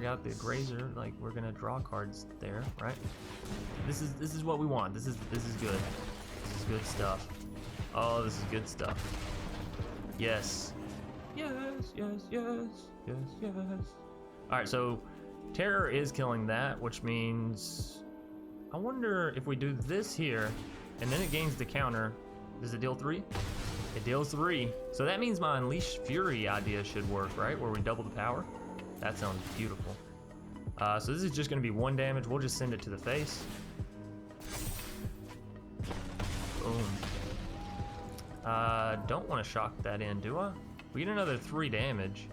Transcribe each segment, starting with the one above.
out the Grazer, like we're gonna draw cards there, right? This is what we want. This is good. This is good stuff. Oh, this is good stuff. Yes. Yes, yes, yes, yes, yes. Alright, so Terror is killing that, which means I wonder if we do this here and then it gains the counter. Does it deal 3? It deals 3. So that means my Unleash Fury idea should work, right? Where we double the power. That sounds beautiful. So this is just going to be 1 damage. We'll just send it to the face. Boom. Don't want to shock that in, do I? We get another 3 damage.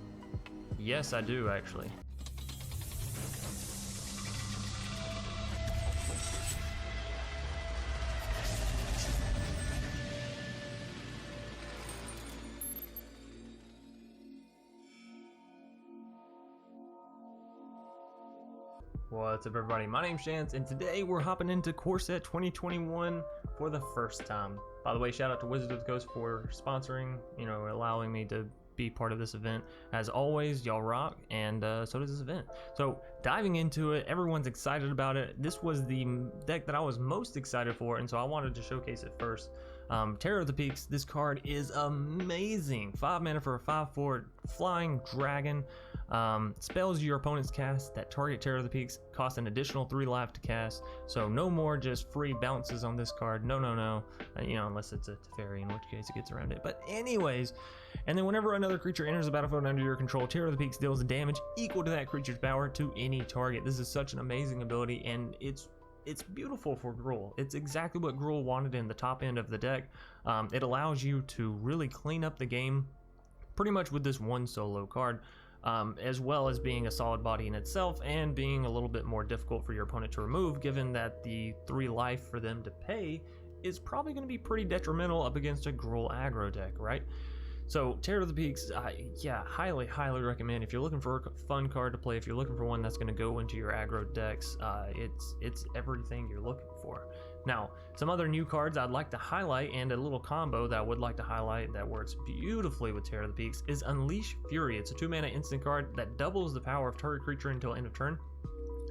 Yes, I do, actually. What's up, everybody? My name's Chance, and today we're hopping into Core Set 2021 for the first time. By the way, shout out to Wizards of the Coast for sponsoring, allowing me to be part of this event. As always, y'all rock, and so does this event. So diving into it, everyone's excited about it. This was the deck that I was most excited for, and so I wanted to showcase it first. Terror of the Peaks, this card is amazing. 5 mana for a 5/4 flying dragon. Spells your opponents cast that target Terror of the Peaks cost an additional 3 life to cast. So no more just free bounces on this card. No. Unless it's a Teferi, in which case it gets around it. But anyways, and then whenever another creature enters the battlefield under your control, Terror of the Peaks deals damage equal to that creature's power to any target. This is such an amazing ability, and it's beautiful for Gruul. It's exactly what Gruul wanted in the top end of the deck. It allows you to really clean up the game pretty much with this one solo card, as well as being a solid body in itself and being a little bit more difficult for your opponent to remove, given that the 3 life for them to pay is probably going to be pretty detrimental up against a Gruul Aggro deck, right? So Terror of the Peaks, yeah, highly recommend. If you're looking for a fun card to play, if you're looking for one that's going to go into your aggro decks, it's everything you're looking for. Now, some other new cards I'd like to highlight, and a little combo that I would like to highlight that works beautifully with Terror of the Peaks, is Unleash Fury. It's a 2 mana instant card that doubles the power of target creature until end of turn.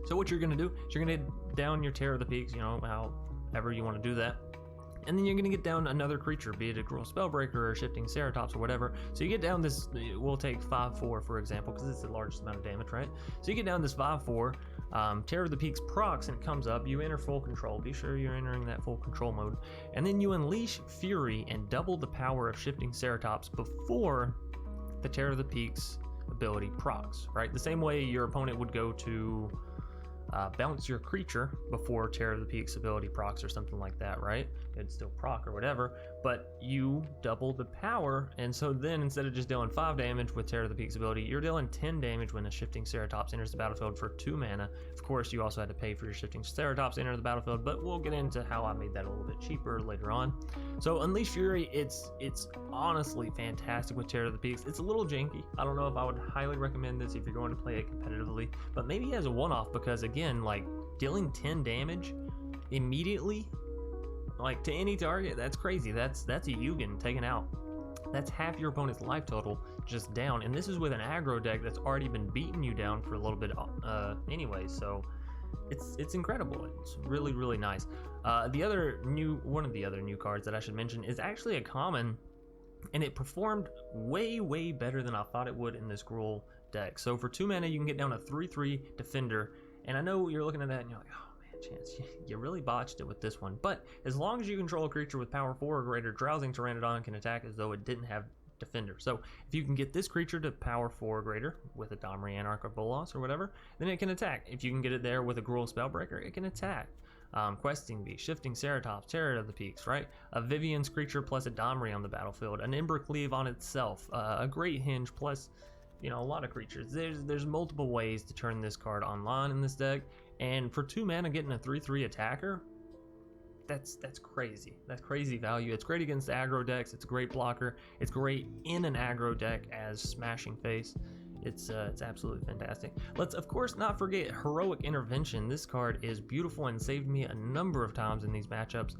So what you're going to do is you're going to hit down your Terror of the Peaks, however you want to do that. And then you're going to get down another creature, be it a Gruul Spellbreaker or Shifting Ceratops or whatever. So you get down this, we'll take 5/4 for example, because it's the largest amount of damage, right? So you get down this 5/4, Terror of the Peaks procs, and it comes up, you enter full control. Be sure you're entering that full control mode. And then you Unleash Fury and double the power of Shifting Ceratops before the Terror of the Peaks ability procs, right? The same way your opponent would go to bounce your creature before Terror of the Peaks ability procs or something like that, right? It'd still proc or whatever, but you double the power, and so then instead of just dealing 5 damage with Terror of the Peaks ability, you're dealing 10 damage when a Shifting Ceratops enters the battlefield for 2 mana. Of course, you also had to pay for your Shifting Ceratops to enter the battlefield, but we'll get into how I made that a little bit cheaper later on. So Unleash Fury, it's honestly fantastic with Terror of the Peaks. It's a little janky. I don't know if I would highly recommend this if you're going to play it competitively, but maybe as a one-off, because again, like dealing 10 damage immediately, like to any target, that's crazy. That's a Yugen taken out. That's half your opponent's life total just down, and this is with an aggro deck that's already been beating you down for a little bit anyway. So it's incredible. It's really nice. One of the other new cards that I should mention is actually a common, and it performed way better than I thought it would in this Gruul deck. So for 2 mana, you can get down a 3/3 defender. And I know you're looking at that and you're like, oh man, Chance, you really botched it with this one. But as long as you control a creature with power 4 or greater, Drowsing Pteranodon can attack as though it didn't have defender. So if you can get this creature to power 4 or greater with a Domri, Anarch, or Bolas or whatever, then it can attack. If you can get it there with a Gruul Spellbreaker, it can attack. Questing Beast, Shifting Ceratops, Terror of the Peaks, right? A Vivian's creature plus a Domri on the battlefield, an Embercleave on itself, a Great Hinge plus a lot of creatures. There's multiple ways to turn this card online in this deck, and for 2 mana getting a 3/3 attacker, that's crazy. That's crazy value. It's great against aggro decks. It's a great blocker. It's great in an aggro deck as Smashing Face. It's absolutely fantastic. Let's of course not forget Heroic Intervention. This card is beautiful and saved me a number of times in these matchups.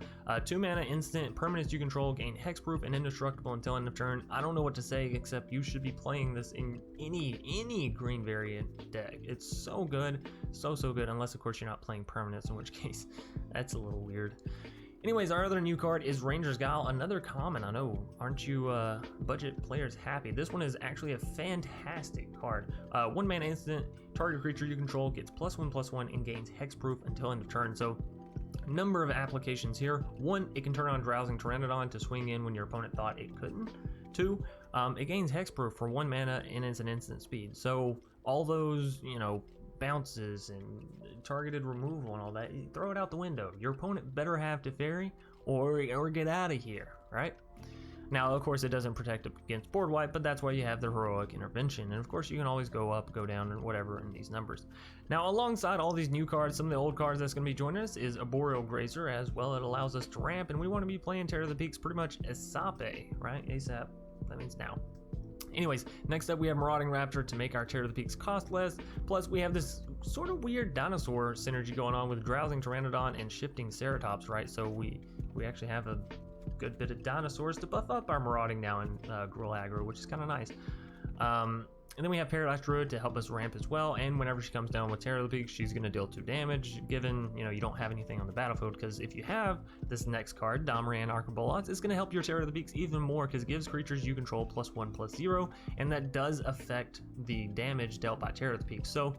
2 mana instant, permanents you control gain hexproof and indestructible until end of turn. I don't know what to say except you should be playing this in any green variant deck. It's so good, so good, unless of course you're not playing permanents, in which case that's a little weird. Anyways, our other new card is Ranger's Guile, another common. I know, aren't you budget players happy? This one is actually a fantastic card. 1 mana instant, target creature you control gets +1/+1 and gains hexproof until end of turn. So, number of applications here. 1, it can turn on Drowsing Pteranodon to swing in when your opponent thought it couldn't. 2, it gains hexproof for 1 mana and it's an instant speed. So, all those, you know, bounces and targeted removal and all that, you throw it out the window. Your opponent better have Teferi or get out of here, right? Now, of course, it doesn't protect against board wipe, but that's why you have the Heroic Intervention. And of course, you can always go up, go down, and whatever in these numbers. Now, alongside all these new cards, some of the old cards that's going to be joining us is Arboreal Grazer as well. It allows us to ramp, and we want to be playing Terror of the Peaks pretty much ASAP, right? ASAP, that means now. Anyways, next up we have Marauding Rapture to make our Terror of the Peaks cost less. Plus we have this sort of weird dinosaur synergy going on with Drowsing Pteranodon and Shifting Ceratops, right? So we actually have a good bit of dinosaurs to buff up our Marauding now in Gruul Aggro, which is kind of nice. And then we have Paradise Druid to help us ramp as well, and whenever she comes down with Terror of the Peaks, she's going to deal 2 damage, given, you know, you don't have anything on the battlefield, because if you have this next card, Domri and Archabolas, it's going to help your Terror of the Peaks even more, because it gives creatures you control +1/+0, and that does affect the damage dealt by Terror of the Peaks. So,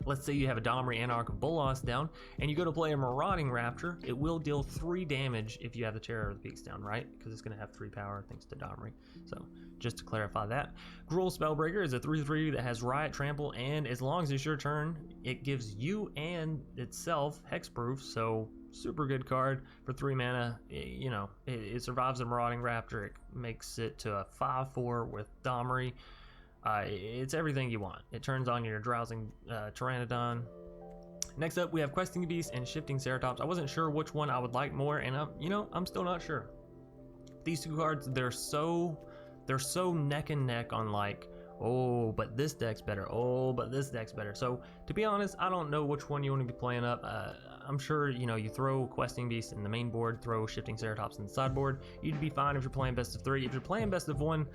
let's say you have a Domri and Archabolas down, and you go to play a Marauding Rapture, it will deal 3 damage if you have the Terror of the Peaks down, right? Because it's going to have 3 power thanks to Domri. So, just to clarify that. Gruul Spellbreaker is a 3/3 that has Riot, Trample, and as long as it's your turn, it gives you and itself hexproof, so super good card for 3 mana. You know, it survives a Marauding Rapture, it makes it to a 5/4 with Domri. It's everything you want. It turns on your Drowsing Pteranodon. Next up, we have Questing Beast and Shifting Ceratops. I wasn't sure which one I would like more, and I'm still not sure. These 2 cards, they're so neck and neck on like, oh, but this deck's better. Oh, but this deck's better. So to be honest, I don't know which one you want to be playing up. I'm sure, you know, you throw Questing Beast in the main board, throw Shifting Ceratops in the sideboard. You'd be fine if you're playing best of 3. If you're playing best of 1,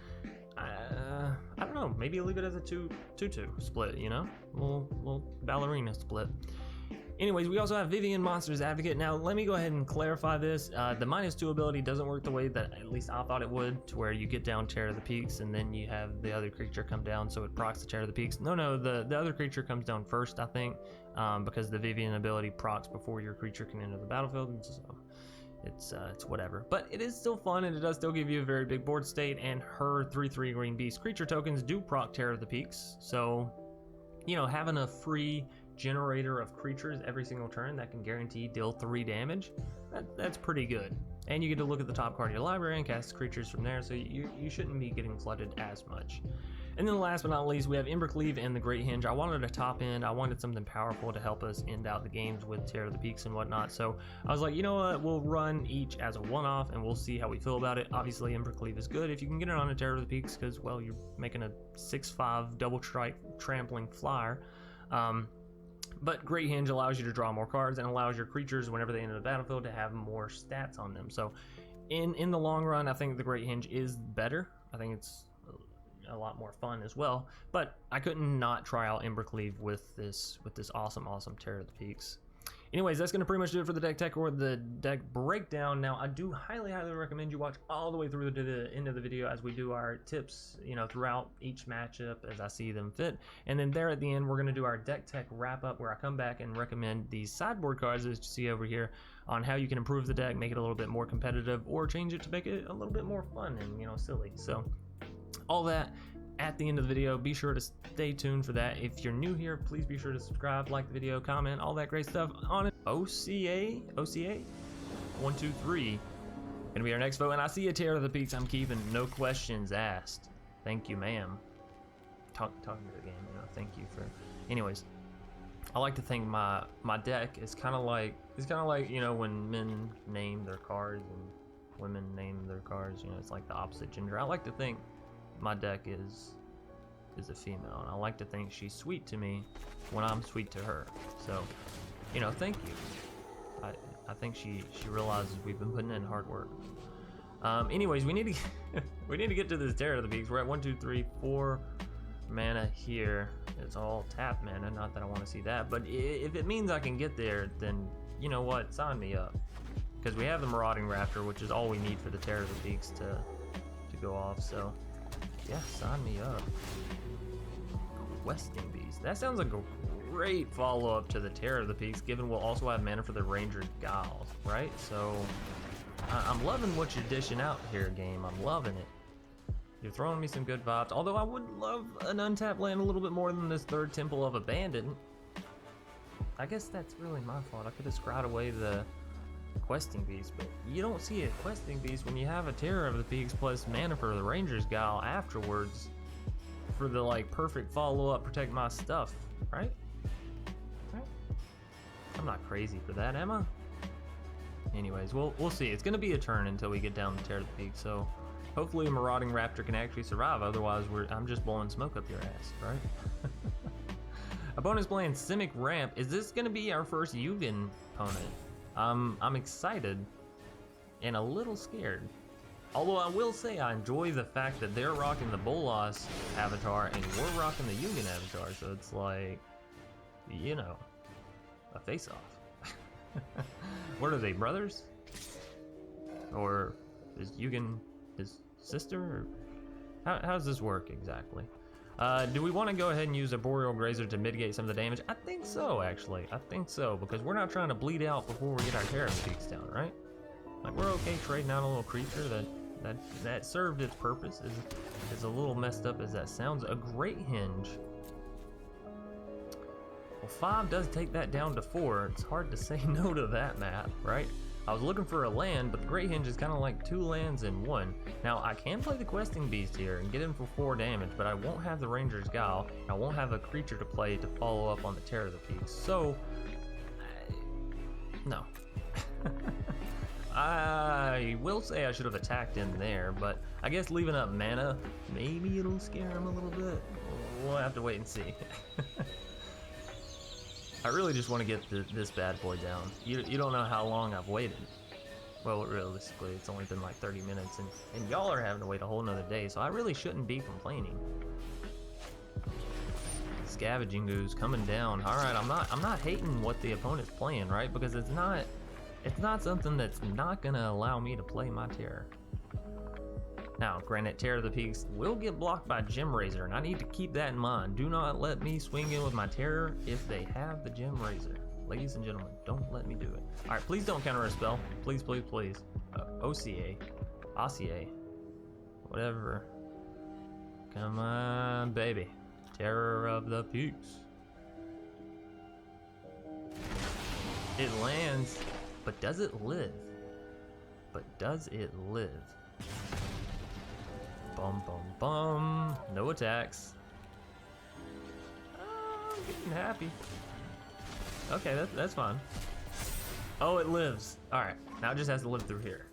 I don't know, maybe leave it as a 2-2 split, you know? We'll ballerina split. Anyways, we also have Vivian Monsters Advocate. Now, let me go ahead and clarify this. The -2 ability doesn't work the way that at least I thought it would, to where you get down Terror of the Peaks and then you have the other creature come down, so it procs the Terror of the Peaks. No, the other creature comes down first, I think, because the Vivian ability procs before your creature can enter the battlefield. So it's whatever, but it is still fun, and it does still give you a very big board state, and her 3/3 green beast creature tokens do proc Terror of the Peaks, so, you know, having a free generator of creatures every single turn that can guarantee deal 3 damage, that's pretty good. And you get to look at the top card of your library and cast creatures from there, so you shouldn't be getting flooded as much. And then last but not least, we have Embercleave and the Great Hinge. I wanted a top end. I wanted something powerful to help us end out the games with Terror of the Peaks and whatnot. So I was like, you know what? We'll run each as a one-off and we'll see how we feel about it. Obviously, Embercleave is good if you can get it on a Terror of the Peaks because, well, you're making a 6/5 double strike trampling flyer. But Great Hinge allows you to draw more cards and allows your creatures, whenever they enter the battlefield, to have more stats on them. So in the long run, I think the Great Hinge is better. I think it's a lot more fun as well, but I couldn't not try out Embercleave with this awesome Terror of the Peaks. Anyways, that's going to pretty much do it for the deck tech or the deck breakdown. Now, I do highly recommend you watch all the way through to the end of the video as we do our tips, you know, throughout each matchup as I see them fit. And then there at the end, we're going to do our deck tech wrap up where I come back and recommend these sideboard cards as you see over here on how you can improve the deck, make it a little bit more competitive, or change it to make it a little bit more fun and, you know, silly. So all that at the end of the video. Be sure to stay tuned for that. If you're new here, please be sure to subscribe, like the video, comment, all that great stuff on it. OCA 123 gonna be our next vote, and I see a Terror of the Peaks I'm keeping, no questions asked. Thank you, ma'am. Talking to the game, you know, thank you for. Anyways, I like to think my deck is kind of like you know, when men name their cards and women name their cards, you know, it's like the opposite gender. I like to think my deck is is a female, and I like to think she's sweet to me when I'm sweet to her. So, you know, thank you. I think she realizes we've been putting in hard work. Anyways, we need to get to this Terror of the Peaks. We're at 1, 2, 3, 4 mana here. It's all tap mana. Not that I want to see that, but if it means I can get there, then you know what? Sign me up. Because we have the Marauding Rapture, which is all we need for the Terror of the Peaks to go off. So yeah, sign me up. Questing Beast. That sounds like a great follow-up to the Terror of the Peaks, given we'll also have mana for the Ranger's Gall, right? So I'm loving what you're dishing out here, game. I'm loving it. You're throwing me some good vibes, although I would love an untapped land a little bit more than this third Temple of Abandon. I guess that's really my fault. I could have scryed away the Questing Beast, but you don't see a Questing Beast when you have a Terror of the Peaks plus mana for the Ranger's Gall afterwards for the like perfect follow-up, protect my stuff, right? I'm not crazy for that, am I? Anyways, we'll see. It's gonna be a turn until we get down to Terror of the Peak, so hopefully a Marauding Rapture can actually survive. Otherwise, I'm just blowing smoke up your ass, right? Opponent's playing Simic Ramp. Is this gonna be our first Yugen opponent? I'm excited and a little scared. Although I will say I enjoy the fact that they're rocking the Bolas avatar and we're rocking the Yugen avatar, so it's like, you know, a face-off. What are they, brothers? Or is Yugen his sister? Or how does this work exactly? Do we want to go ahead and use a Boreal Grazer to mitigate some of the damage? I think so, actually. I think so, because we're not trying to bleed out before we get our Terror of the Peaks down, right? Like, we're okay trading out a little creature that served its purpose. Is a little messed up as that sounds. A Great Hinge. Well, 5 does take that down to 4. It's hard to say no to that, Matt, right? I was looking for a land, but the Great Hinge is kind of like 2 lands in 1. Now, I can play the Questing Beast here and get in for 4 damage, but I won't have the Ranger's Gall, and I won't have a creature to play to follow up on the Terror of the Peaks. So, no. I will say I should have attacked in there, but I guess leaving up mana, maybe it'll scare him a little bit. We'll have to wait and see. I really just want to get this bad boy down. You don't know how long I've waited. Well, realistically, it's only been like 30 minutes, and y'all are having to wait a whole nother day, so I really shouldn't be complaining. Scavenging Ooze coming down. All right, I'm not hating what the opponent's playing, right? Because it's not something that's not gonna allow me to play my Terror. Now, granted, Terror of the Peaks will get blocked by Gem Razor, and I need to keep that in mind. Do not let me swing in with my Terror if they have the Gem Razor. Ladies and gentlemen, don't let me do it. All right, please don't counter a spell. Please, please, please. OCA. Whatever. Come on, baby. Terror of the Peaks. It lands, but does it live? Bum, bum, bum. No attacks. I'm getting happy. Okay, that's fine. Oh, it lives. All right, now it just has to live through here.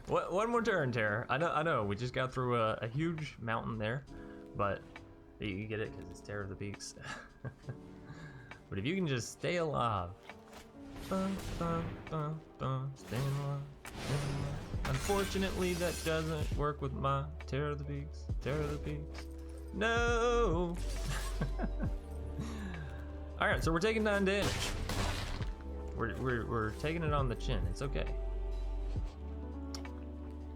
One more turn, Terror. I know. We just got through a huge mountain there, but you get it because it's Terror of the Peaks. But if you can just stay alive. Staying alive. Unfortunately, that doesn't work with my Terror of the Peaks. No! Alright, so we're taking 9 damage. We're taking it on the chin. It's okay.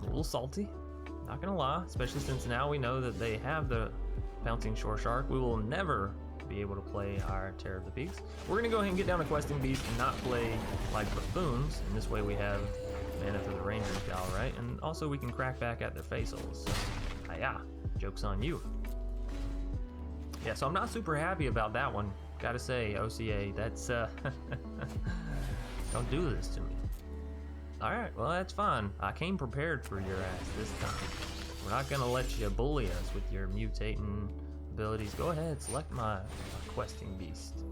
A little salty, not gonna lie, especially since now we know that they have the Bouncing Shore Shark. We will never be able to play our Terror of the Peaks. We're gonna go ahead and get down to Questing Beast and not play like buffoons, and this way we have mana for the Ranger's Gall, right? And also we can crack back at their face holes. So, hiya, joke's on you. Yeah, so I'm not super happy about that one. Gotta say, OCA, that's don't do this to me. Alright, well that's fine. I came prepared for your ass this time. We're not gonna let you bully us with your mutating abilities. Go ahead, select my Questing Beast.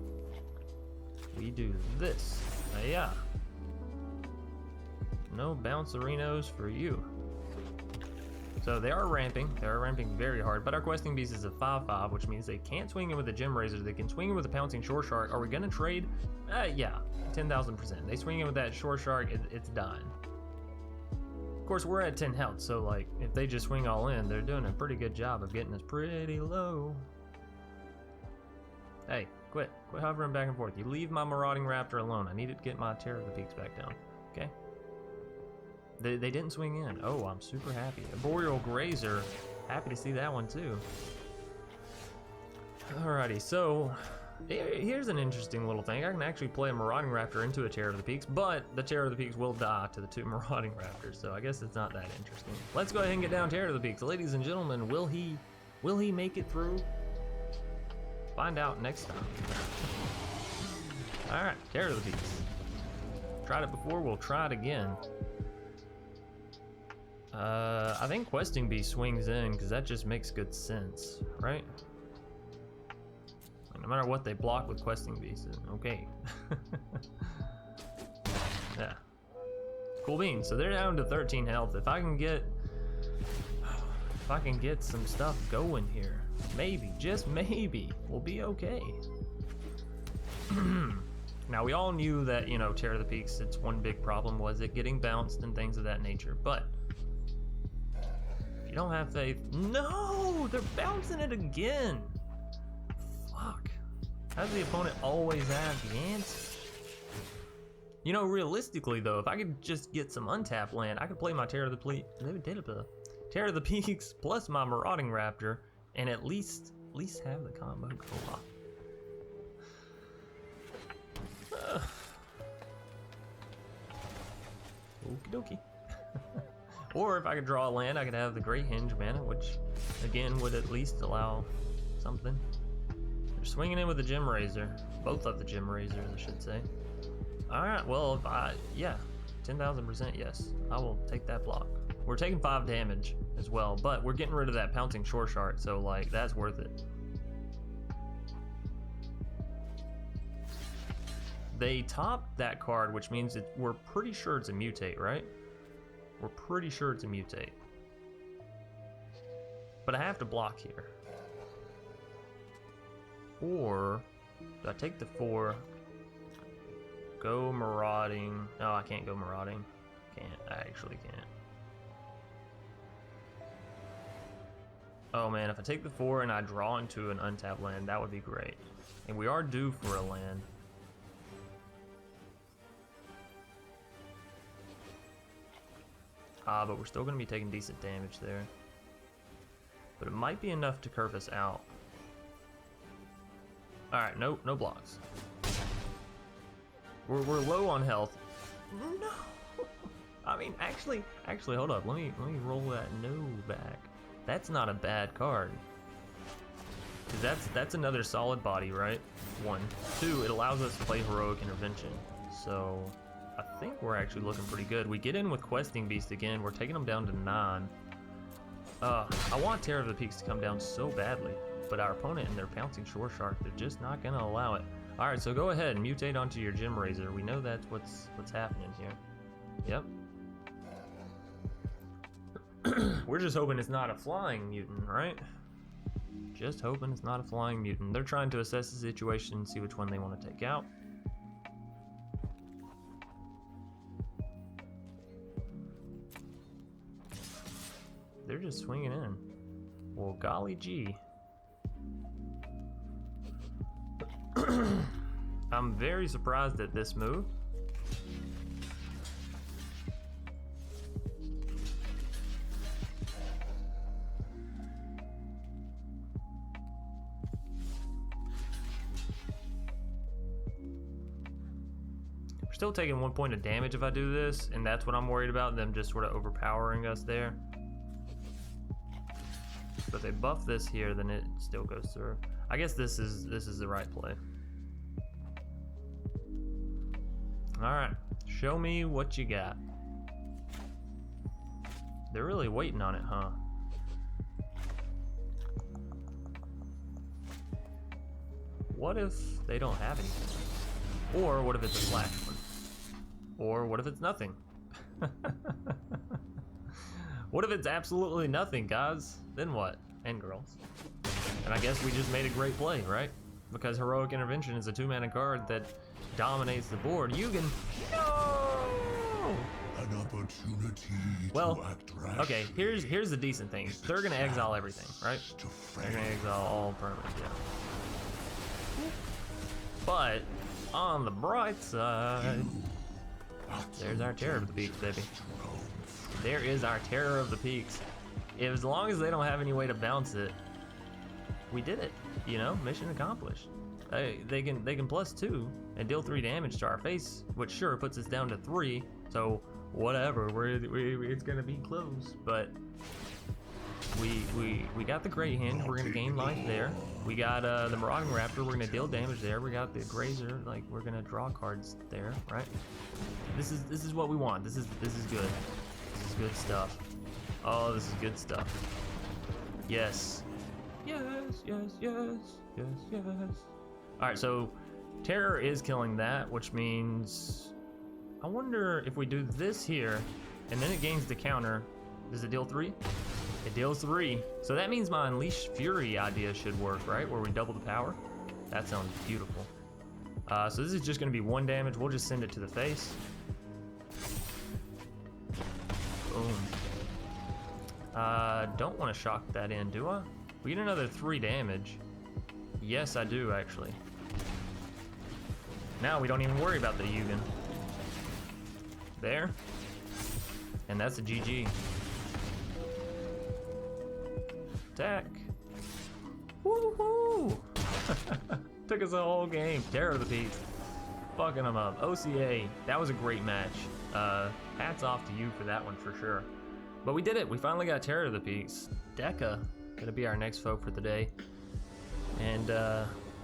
We do this. Yeah. No Bouncerinos for you. So they are ramping very hard, but our questing beast is a 5/5, which means they can't swing it with a gem razor. They can swing it with a pouncing shore shark. Are we gonna trade? Yeah, 10,000%. They swing it with that shore shark, it's dying. Of course, we're at 10 health, so like if they just swing all in, they're doing a pretty good job of getting us pretty low. Hey, quit hovering back and forth. You leave my Marauding Rapture alone. I needed to get my Terror of the Peaks back down. Okay. They didn't swing in. Oh, I'm super happy. A Boreal Grazer. Happy to see that one too. Alrighty, so here's an interesting little thing. I can actually play a Marauding Rapture into a Terror of the Peaks, but the Terror of the Peaks will die to the 2 Marauding Raptors, so I guess it's not that interesting. Let's go ahead and get down Terror of the Peaks. Ladies and gentlemen, will he make it through? Find out next time. Alright, Terror of the Peaks. Tried it before, we'll try it again. I think Questing Beast swings in because that just makes good sense, right? No matter what they block with Questing Beast, okay. Yeah. Cool beans. So they're down to 13 health. If I can get some stuff going here, maybe, just maybe, we'll be okay. Now we all knew that, you know, Terror of the Peaks, its one big problem was it getting bounced and things of that nature, but if you don't have faith, no, they're bouncing it again. Fuck. How does the opponent always have the answer? You know, realistically though, if I could just get some untapped land, I could play my Terror of the Peaks plus my Marauding Rapture and at least have the combo go off. Okie dokie. Or if I could draw a land, I could have the Great Hinge mana, which again would at least allow something. They're swinging in with the Gem Razor. Both of the Gem Razors, I should say. Alright, well, yeah, 10,000% yes. I will take that block. We're taking 5 damage as well, but we're getting rid of that Pouncing Shore Shark, so like, that's worth it. They topped that card, which means we're pretty sure it's a mutate, right? We're pretty sure it's a mutate. But I have to block here. Or, do I take the 4? Go Marauding. No, I can't go Marauding. Can't. I actually can't. Oh man, if I take the 4 and I draw into an untapped land, that would be great. And we are due for a land. But we're still going to be taking decent damage there. But it might be enough to curve us out. Alright, no blocks. We're low on health. No! I mean, actually, hold up. Let me roll that no back. That's not a bad card. 'Cause that's another solid body, right? 1. 2, it allows us to play Heroic Intervention. So I think we're actually looking pretty good. We get in with Questing Beast again. We're taking them down to 9. I want Terror of the Peaks to come down so badly, but our opponent and their Pouncing Shore Shark, they're just not gonna allow it. All right, so go ahead and mutate onto your Gem Razor. We know that's what's happening here. Yep. We're just hoping it's not a flying mutant, right? Just hoping it's not a flying mutant. They're trying to assess the situation and see which one they want to take out. They're just swinging in. Well, golly gee. I'm very surprised at this move. We're still taking 1 point of damage if I do this, and that's what I'm worried about, them just sort of overpowering us there. But if they buff this here, then it still goes through. I guess this is the right play. Alright, show me what you got. They're really waiting on it, huh? What if they don't have anything? Or what if it's a flash one? Or what if it's nothing? What if it's absolutely nothing, guys? Then what? And girls. And I guess we just made a great play, right? Because Heroic Intervention is a 2-mana card that dominates the board. You can... No! An opportunity well, to act rashly. Okay, here's the decent thing. They're gonna exile everything, right? They're gonna exile all permanent, yeah. But on the bright side, there's our Terror of the Peaks, baby. There is our Terror of the Peaks. As long as they don't have any way to bounce it, we did it. You know, mission accomplished. They can +2 and deal 3 damage to our face, which sure puts us down to 3. So whatever, it's gonna be close, but we got the Great Hand. We're gonna gain life there. We got the Marauding Rapture. We're gonna deal damage there. We got the Grazer. Like, we're gonna draw cards there, right? This is what we want. This is good. This is good stuff. Oh, this is good stuff. Yes. Yes, yes, yes, yes, yes. All right, so Terror is killing that, which means I wonder if we do this here and then it gains the counter. Does it deal 3? It deals 3. So that means my Unleash Fury idea should work, right? Where we double the power. That sounds beautiful. So this is just gonna be 1 damage. We'll just send it to the face. Boom. Don't want to shock that in, do I? We get another 3 damage. Yes, I do, actually. Now we don't even worry about the Yugen. There. And that's a GG. Attack. Woohoo! Took us a whole game. Terror of the Peaks. Fucking them up. OCA. That was a great match. Hats off to you for that one for sure. But we did it. We finally got Terror of the Peaks. Deca. Gonna be our next foe for the day. And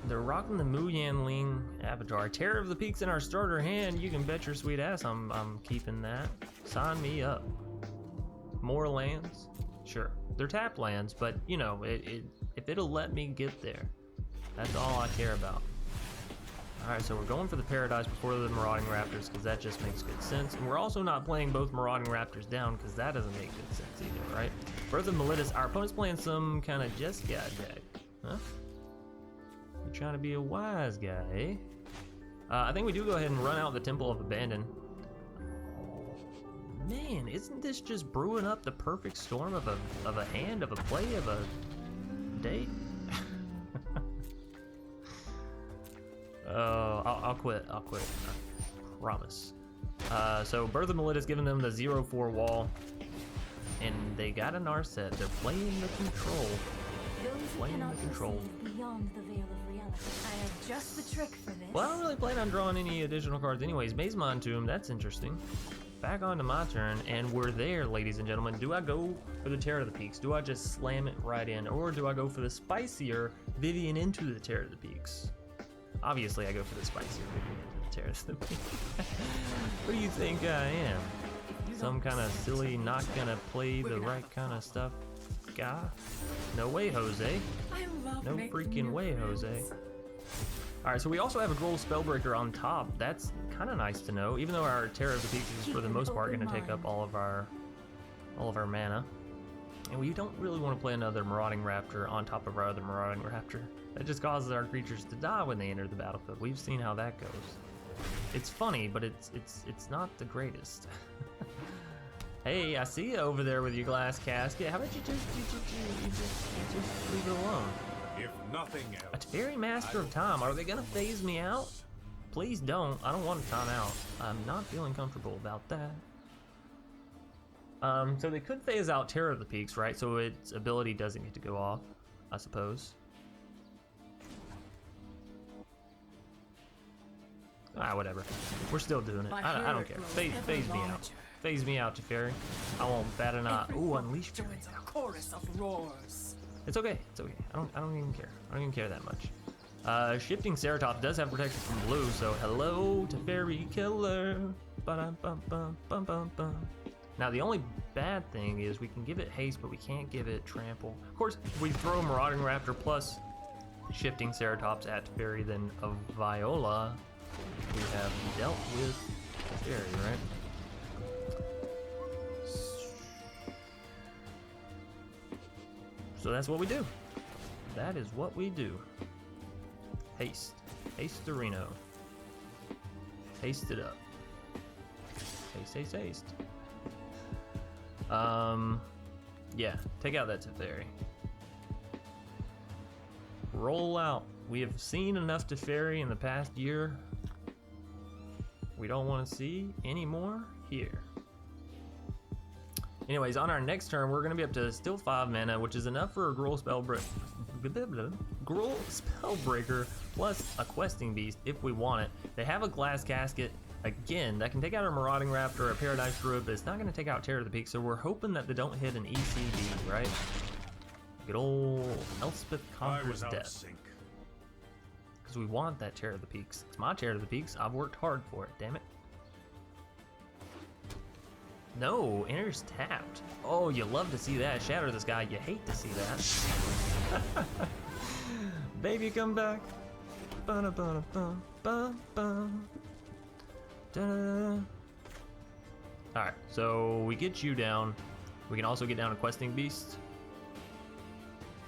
they're rocking the Mu Yanling Avatar. Terror of the Peaks in our starter hand. You can bet your sweet ass I'm keeping that. Sign me up. More lands? Sure. They're tapped lands, but you know, if it'll let me get there, that's all I care about. Alright, so we're going for the Paradise before the Marauding Raptors because that just makes good sense. And we're also not playing both Marauding Raptors down because that doesn't make good sense either, right? Birth of Melitus, our opponent's playing some kind of Just Guy deck. Huh? You're trying to be a wise guy, eh? I think we do go ahead and run out the Temple of Abandon. Man, isn't this just brewing up the perfect storm of a hand, of a play, of a date? I'll quit. I promise. So Birth of Melitus giving them the 0/4 wall, and they got a Narset. They're playing the control. Playing the control. Beyond the veil of reality. I have just the trick for this. Well, I don't really plan on drawing any additional cards anyways. Mazemon Tomb, that's interesting. Back onto my turn, and we're there, ladies and gentlemen. Do I go for the Terror of the Peaks? Do I just slam it right in? Or do I go for the spicier Vivian into the Terror of the Peaks? Obviously, I go for the spicier Vivian into the Terror of the Peaks. What do you think I am? Some kind of silly, not gonna play the right kind of stuff guy? No way, Jose. No freaking way, Jose. Alright, so we also have a Gruul Spellbreaker on top. That's kind of nice to know, even though our Terror of the Peaks is for the most part going to take up all of our mana. And we don't really want to play another Marauding Rapture on top of our other Marauding Rapture. That just causes our creatures to die when they enter the battlefield. We've seen how that goes. It's funny, but it's not the greatest. Hey, I see you over there with your glass casket. How about you just leave it alone? If nothing else. A Teferi Master of Time. Are they gonna phase me out? Please don't. I don't want to time out. I'm not feeling comfortable about that. So they could phase out Terror of the Peaks, right? So its ability doesn't get to go off, I suppose. Ah, whatever. We're still doing it. I don't care. Phase me out. Phase me out, Teferi. I won't bat an eye. Ooh, Unleash Fury. A chorus of roars. It's okay. It's okay. I don't even care. I don't even care that much. Shifting Ceratops does have protection from blue, so hello, Teferi Killer. Ba-dum-bum-bum-bum-bum-bum. Now the only bad thing is we can give it haste, but we can't give it trample. Of course, if we throw Marauding Rapture plus Shifting Ceratops at Teferi, then of Viola, we have dealt with Teferi, right? So that's what we do. That is what we do. Haste. Haste-orino. Haste it up. Haste, haste, haste. Yeah, take out that Teferi. Roll out. We have seen enough Teferi in the past year. We don't want to see any more here. Anyways, on our next turn, we're going to be up to still 5 mana, which is enough for a Gruul Spellbreaker plus a Questing Beast if we want it. They have a Glass Casket, again, that can take out a Marauding Rapture or a Paradise Druid, but it's not going to take out Terror of the Peak, so we're hoping that they don't hit an ECD, right? Good old Elspeth Conquers Death. Because we want that Terror of the Peaks. It's my Terror of the Peaks. I've worked hard for it, damn it. No, enters tapped. Oh, you love to see that. Shatter this guy. You hate to see that. Baby, come back. Alright, so we get you down. We can also get down a Questing Beast.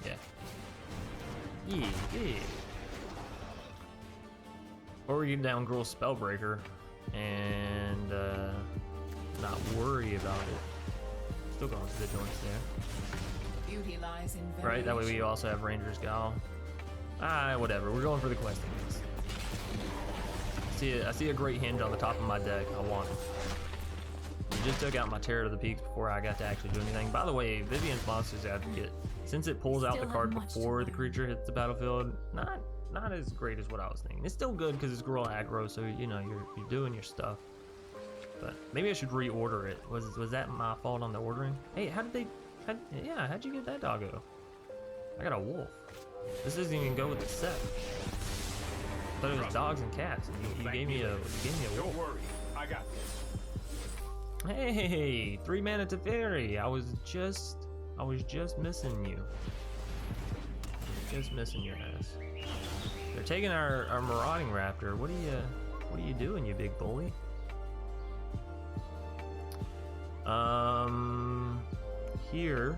Yeah. Yeah. Or we get down Gruul Spellbreaker and not worry about it. Still going to the joints there. Beauty lies in Right, that way we also have Ranger's Gal. Whatever, we're going for the Questing Beast. I see a great hinge on the top of my deck. I want it. I just took out my Terror of the Peaks before I got to actually do anything. By the way, Vivian's Monster's Advocate, since it pulls out the card before the creature hits the battlefield, not as great as what I was thinking. It's still good because it's Gruul Aggro, so you know you're doing your stuff. But maybe I should reorder it. Was that my fault on the ordering? Hey, how'd you get that doggo? I got a wolf. This doesn't even go with the set. I thought it was dogs and cats. You gave me a wolf. Don't worry, I got this. Hey, 3 mana Teferi. I was just missing you. Just missing your ass. They're taking our Marauding Raptor. What are you doing, you big bully? Here.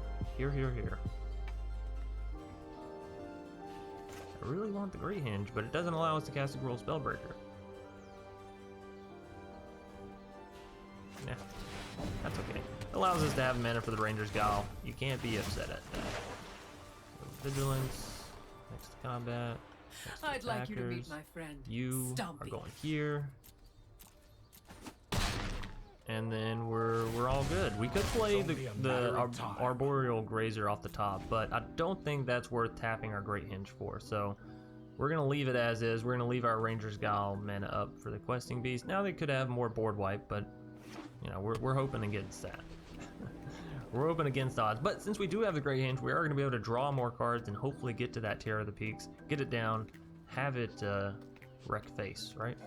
I really want the Great Hinge, but it doesn't allow us to cast a Gruul Spellbreaker. Yeah, that's okay. It allows us to have mana for the Ranger's Gal. You can't be upset at that. So Vigilance, next to combat. Next to I'd like you to meet attackers. my friend. You Stumpy. are going here. And then we're all good. We could play the Arboreal Grazer off the top, but I don't think that's worth tapping our Great Hinge for. So we're gonna leave it as is. We're gonna leave our Ranger's Gal mana up for the Questing Beast. Now they could have more board wipe, but you know we're hoping against that. We're hoping against odds. But since we do have the Great Hinge, we are gonna be able to draw more cards and hopefully get to that Terror of the Peaks, get it down, have it wreck face, right?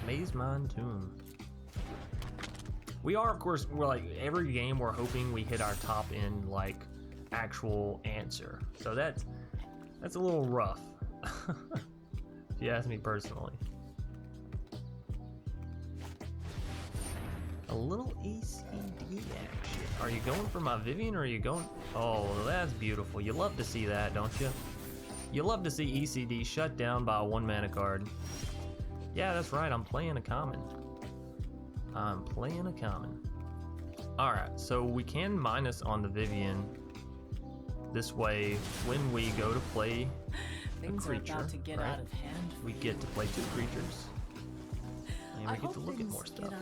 Maze Mine Tomb. We are, of course, we're like every game we're hoping we hit our top end like actual answer. So that's a little rough. If you ask me personally. A little ECD action. Are you going for my Vivian or are you going? Oh, that's beautiful. You love to see that, don't you? You love to see ECD shut down by a 1 mana card. Yeah, that's right, I'm playing a common. Alright, so we can minus on the Vivian. This way, when we go to play a Things creature, are about to get right, out of hand. we get to play 2 creatures. And we get to look at more stuff.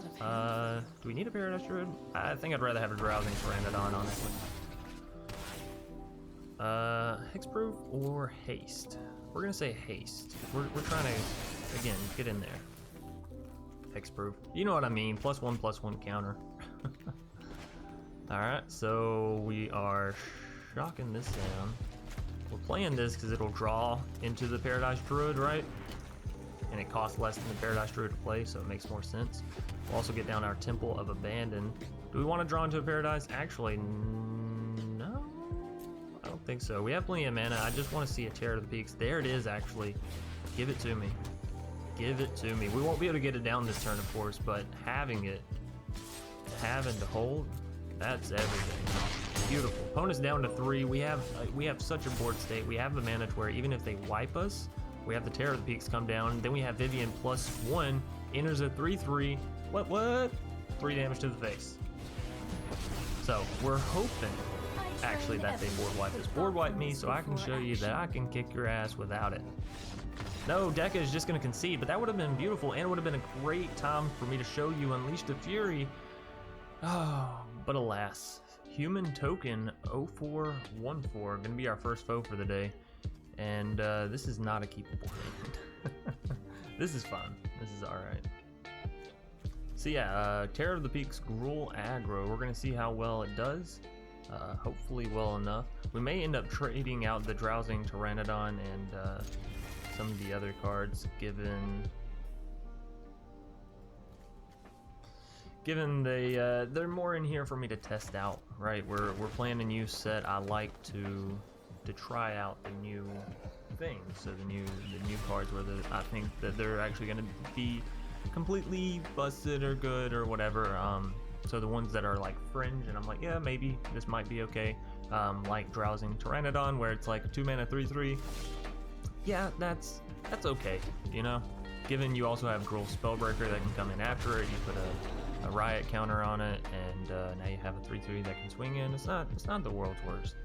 Do we need a Paradise Druid? I think I'd rather have a Drowsing Pteranodon, honestly. Hexproof or Haste? We're gonna say Haste. We're trying to, again, get in there. Hexproof. You know what I mean. +1/+1 counter. Alright, so we are shocking this down. We're playing this because it'll draw into the Paradise Druid, right? And it costs less than the Paradise Druid to play, so it makes more sense. We'll also get down our Temple of Abandon. Do we want to draw into a Paradise? Actually, no. I don't think so. We have plenty of mana. I just want to see a Terror of the Peaks. There it is, actually. Give it to me. Give it to me. We won't be able to get it down this turn, of course, but having to hold, That's everything. Beautiful. Opponent's down to 3. We have such a board state. We have the mana to where even if they wipe us, we have the Terror of the Peaks come down. Then we have Vivian +1, enters a 3/3. What? 3 damage to the face. So we're hoping actually that they board wipe us. Board wipe me so I can show you that I can kick your ass without it. No, Deca is just going to concede, but that would have been beautiful, and it would have been a great time for me to show you Unleash the Fury. Oh, but alas. Human Token 0414, going to be our first foe for the day. And this is not a keepable hand. This is fun. This is alright. So yeah, Terror of the Peaks Gruul Aggro. We're going to see how well it does. Hopefully well enough. We may end up trading out the Drowsing Pteranodon and some of the other cards, given they're more in here for me to test out, right? We're playing a new set. I like to try out the new things, so the new cards where I think that they're actually going to be completely busted or good or whatever. So the ones that are like fringe, and I'm like, yeah, maybe this might be okay. Like Drowsing Pteranodon, where it's like a 2 mana 3/3. Yeah, that's okay, you know. Given you also have Gruul Spellbreaker that can come in after it, you put a Riot counter on it, and now you have a 3/3 that can swing in. It's not the world's worst.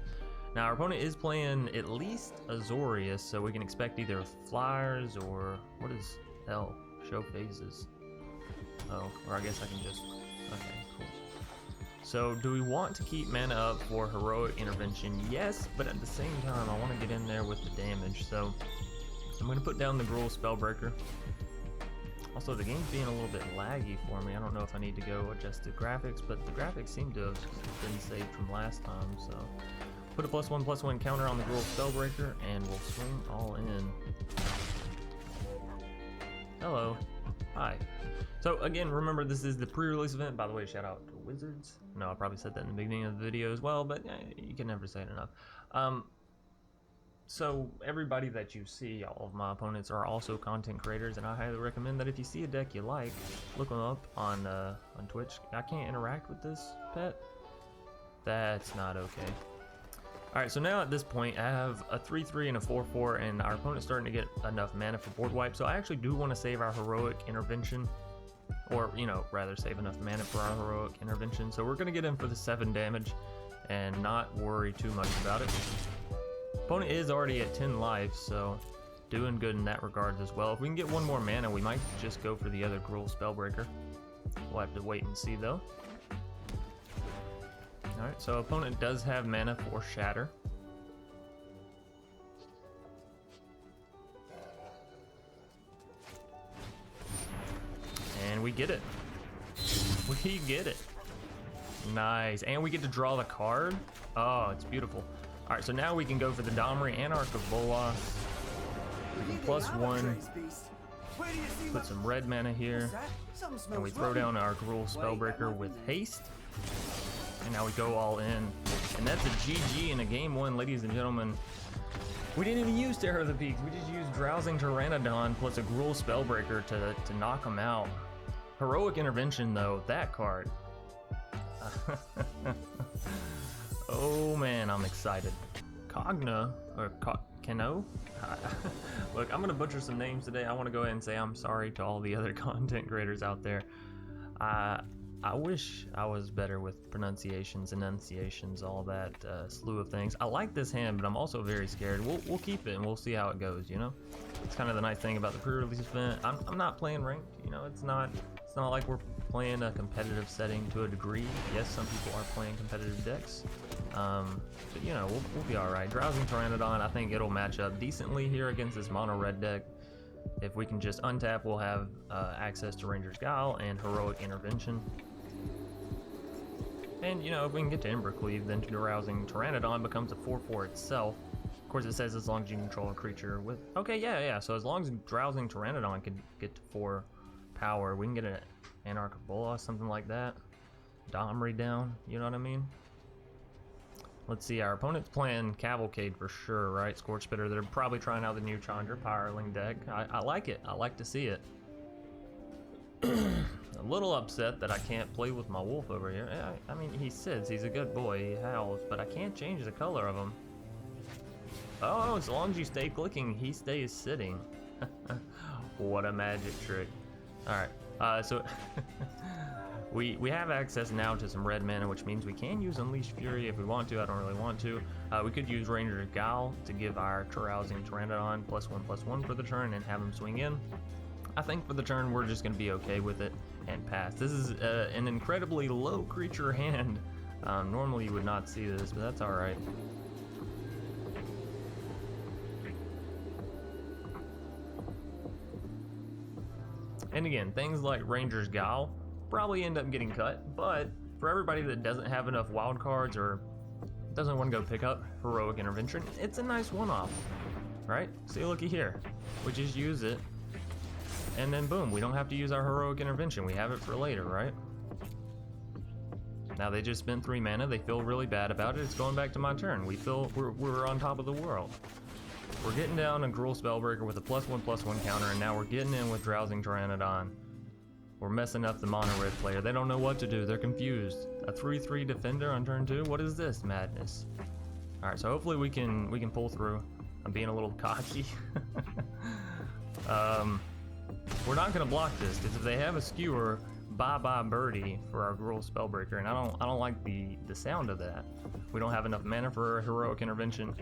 Now our opponent is playing at least Azorius, so we can expect either flyers or what is L? Show phases. Oh, or I guess I can just. Okay, cool. So do we want to keep mana up for Heroic Intervention? Yes, but at the same time I want to get in there with the damage, so I'm going to put down the Gruul Spellbreaker. Also, the game's being a little bit laggy for me. I don't know if I need to go adjust the graphics, but the graphics seem to have been saved from last time, so put a +1/+1 counter on the Gruul Spellbreaker and we'll swing all in. Hello. Hi. So again, remember this is the pre-release event. By the way, shout out to Wizards. No, I probably said that in the beginning of the video as well, but you can never say it enough. So everybody that you see, all of my opponents are also content creators, and I highly recommend that if you see a deck you like, look them up on Twitch. I can't interact with this pet. That's not okay. Alright, so now at this point I have a 3/3 and a 4/4, and our opponent's starting to get enough mana for board wipe, so I actually do want to save our Heroic Intervention, or, you know, rather save enough mana for our Heroic Intervention. So we're going to get in for the 7 damage and not worry too much about it. Opponent is already at 10 life, so doing good in that regard as well. If we can get 1 more mana, we might just go for the other Gruul Spellbreaker. We'll have to wait and see though. Alright, so opponent does have mana for Shatter. And we get it. We get it. Nice. And we get to draw the card. Oh, it's beautiful. Alright, so now we can go for the Domri, Anarch of Bolas. We can +1. Put some red mana here. And we throw down our Gruul Spellbreaker with haste. And now we go all in. And that's a GG in a game 1, ladies and gentlemen. We didn't even use Terror of the Peaks. We just used Drowsing Pteranodon plus a Gruul Spellbreaker to knock them out. Heroic Intervention, though, that card. Oh man, I'm excited. Cogna, or Keno? Look, I'm gonna butcher some names today. I want to go ahead and say I'm sorry to all the other content creators out there. I wish I was better with pronunciations, enunciations, all that slew of things. I like this hand, but I'm also very scared. We'll keep it and we'll see how it goes, you know? It's kind of the nice thing about the pre-release event. I'm not playing ranked, you know? It's not like we're playing a competitive setting to a degree. Yes, some people are playing competitive decks. But you know, we'll be alright. Drowsing Pteranodon, I think it'll match up decently here against this mono red deck. If we can just untap, we'll have access to Ranger's Guile and Heroic Intervention. And, you know, if we can get to Embercleave, then Drowsing Pteranodon becomes a 4/4 itself. Of course, it says as long as you control a creature with... Okay, yeah. So as long as Drowsing Pteranodon can get to 4 power, we can get an Anarch of Bolas, something like that. Domri down, you know what I mean? Let's see, our opponent's playing Cavalcade for sure, right? Scorch Spitter. They're probably trying out the new Chandra Pyroling deck. I like it. I like to see it. a little upset that I can't play with my wolf over here. I mean, he sits, he's a good boy, he howls, but I can't change the color of him. Oh, as long as you stay clicking, he stays sitting. What a magic trick. Alright, so we have access now to some red mana, which means we can use Unleash Fury if we want to. I don't really want to. We could use Ranger's Guile to give our Carousing Pteranodon +1/+1 for the turn and have him swing in. I think for the turn we're just going to be okay with it and pass. This is an incredibly low creature hand. Normally you would not see this, but that's alright. And again, things like Ranger's Guile probably end up getting cut, but for everybody that doesn't have enough wild cards or doesn't want to go pick up Heroic Intervention, it's a nice one-off, right? See, looky here. We just use it, and then boom, we don't have to use our Heroic Intervention. We have it for later, right? Now they just spent 3 mana. They feel really bad about it. It's going back to my turn. We feel we're on top of the world. We're getting down a Gruul Spellbreaker with a +1/+1 counter, and now we're getting in with Drowsing Pteranodon. We're messing up the mono red player. They don't know what to do. They're confused. A 3/3 defender on turn 2? What is this madness? Alright, so hopefully we can pull through. I'm being a little cocky. We're not gonna block this, because if they have a skewer, bye-bye birdie for our Gruul Spellbreaker, and I don't like the sound of that. We don't have enough mana for a Heroic Intervention,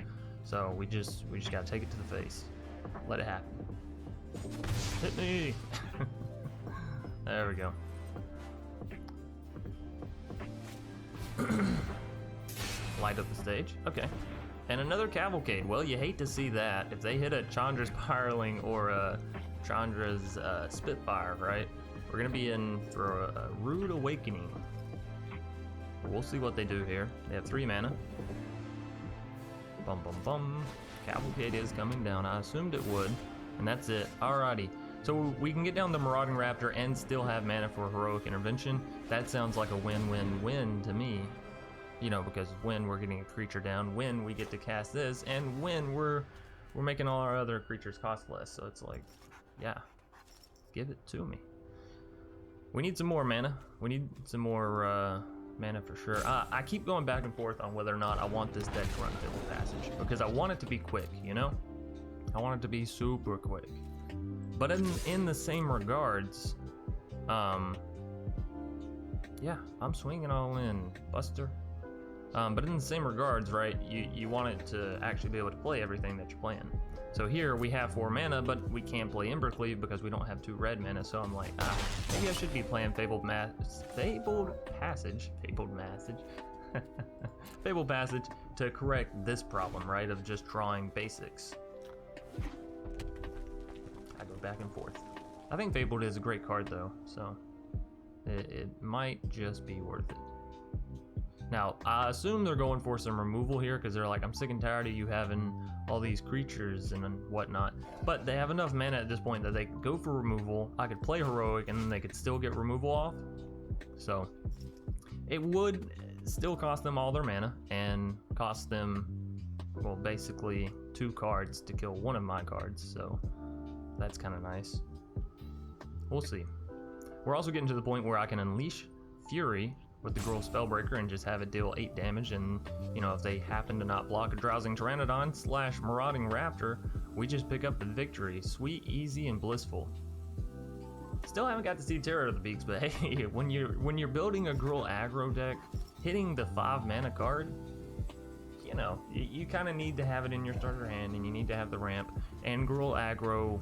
so we just gotta take it to the face. Let it happen. Hit me! There we go. Light up the stage. Okay. And another Cavalcade. Well, you hate to see that. If they hit a Chandra's Spiraling or a Chandra's Spitfire, right? We're gonna be in for a Rude Awakening. We'll see what they do here. They have 3 mana. Bum bum bum. Cavalcade is coming down. I assumed it would. And that's it. Alrighty. So we can get down the Marauding Rapture and still have mana for Heroic Intervention. That sounds like a win-win-win to me. You know, because when we're getting a creature down, when we get to cast this, and when we're making all our other creatures cost less. So it's like, yeah, give it to me. We need some more mana. We need some more mana for sure. I keep going back and forth on whether or not I want this deck to run Fabled Passage, because I want it to be quick, you know? I want it to be super quick. But in the same regards, yeah, I'm swinging all in, Buster. But in the same regards, right, you want it to actually be able to play everything that you're playing. So here we have 4 mana, but we can't play Embercleave because we don't have 2 red mana. So I'm like, maybe I should be playing Fabled Passage to correct this problem, right, of just drawing basics. I go back and forth. I think Fabled is a great card though, so it might just be worth it. Now, I assume they're going for some removal here because they're like, I'm sick and tired of you having all these creatures and whatnot. But they have enough mana at this point that they could go for removal. I could play Heroic and then they could still get removal off. So it would still cost them all their mana and cost them, well, basically 2 cards to kill one of my cards. So that's kind of nice. We'll see. We're also getting to the point where I can Unleash Fury with the Gruul Spellbreaker and just have it deal 8 damage, and you know, if they happen to not block a Drowsing Pteranodon / Marauding Rapture, we just pick up the victory. Sweet, easy, and blissful. Still haven't got to see Terror of the Peaks, but hey, when you're building a Gruul Aggro deck, hitting the 5 mana card, you know, you kind of need to have it in your starter hand, and you need to have the ramp. And Gruul Aggro,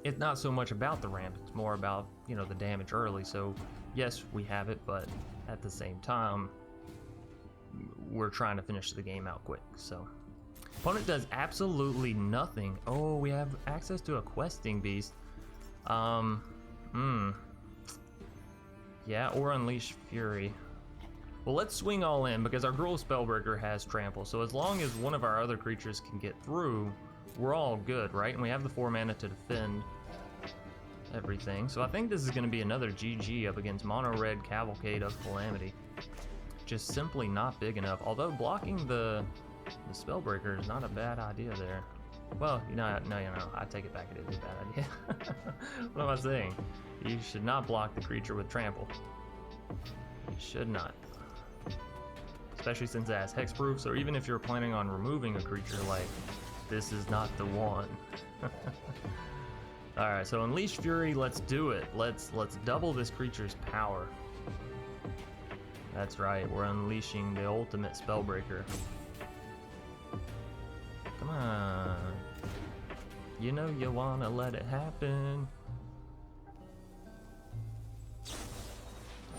it's not so much about the ramp, it's more about, you know, the damage early. So yes, we have it, but at the same time, we're trying to finish the game out quick. So opponent does absolutely nothing. Oh, we have access to a Questing Beast. Yeah, or Unleash Fury. Well, let's swing all in because our Gruul Spellbreaker has Trample. So as long as one of our other creatures can get through, we're all good, right? And we have the 4 mana to defend everything. So I think this is going to be another GG up against Mono Red Cavalcade of Calamity. Just simply not big enough. Although blocking the Spellbreaker is not a bad idea there. Well, no, I take it back. It is a bad idea. What am I saying? You should not block the creature with trample. You should not. Especially since it has hexproof, so even if you're planning on removing a creature, like, this is not the one. Alright, so Unleash Fury, let's do it. Let's double this creature's power. That's right, we're unleashing the ultimate Spellbreaker. Come on. You know you wanna let it happen.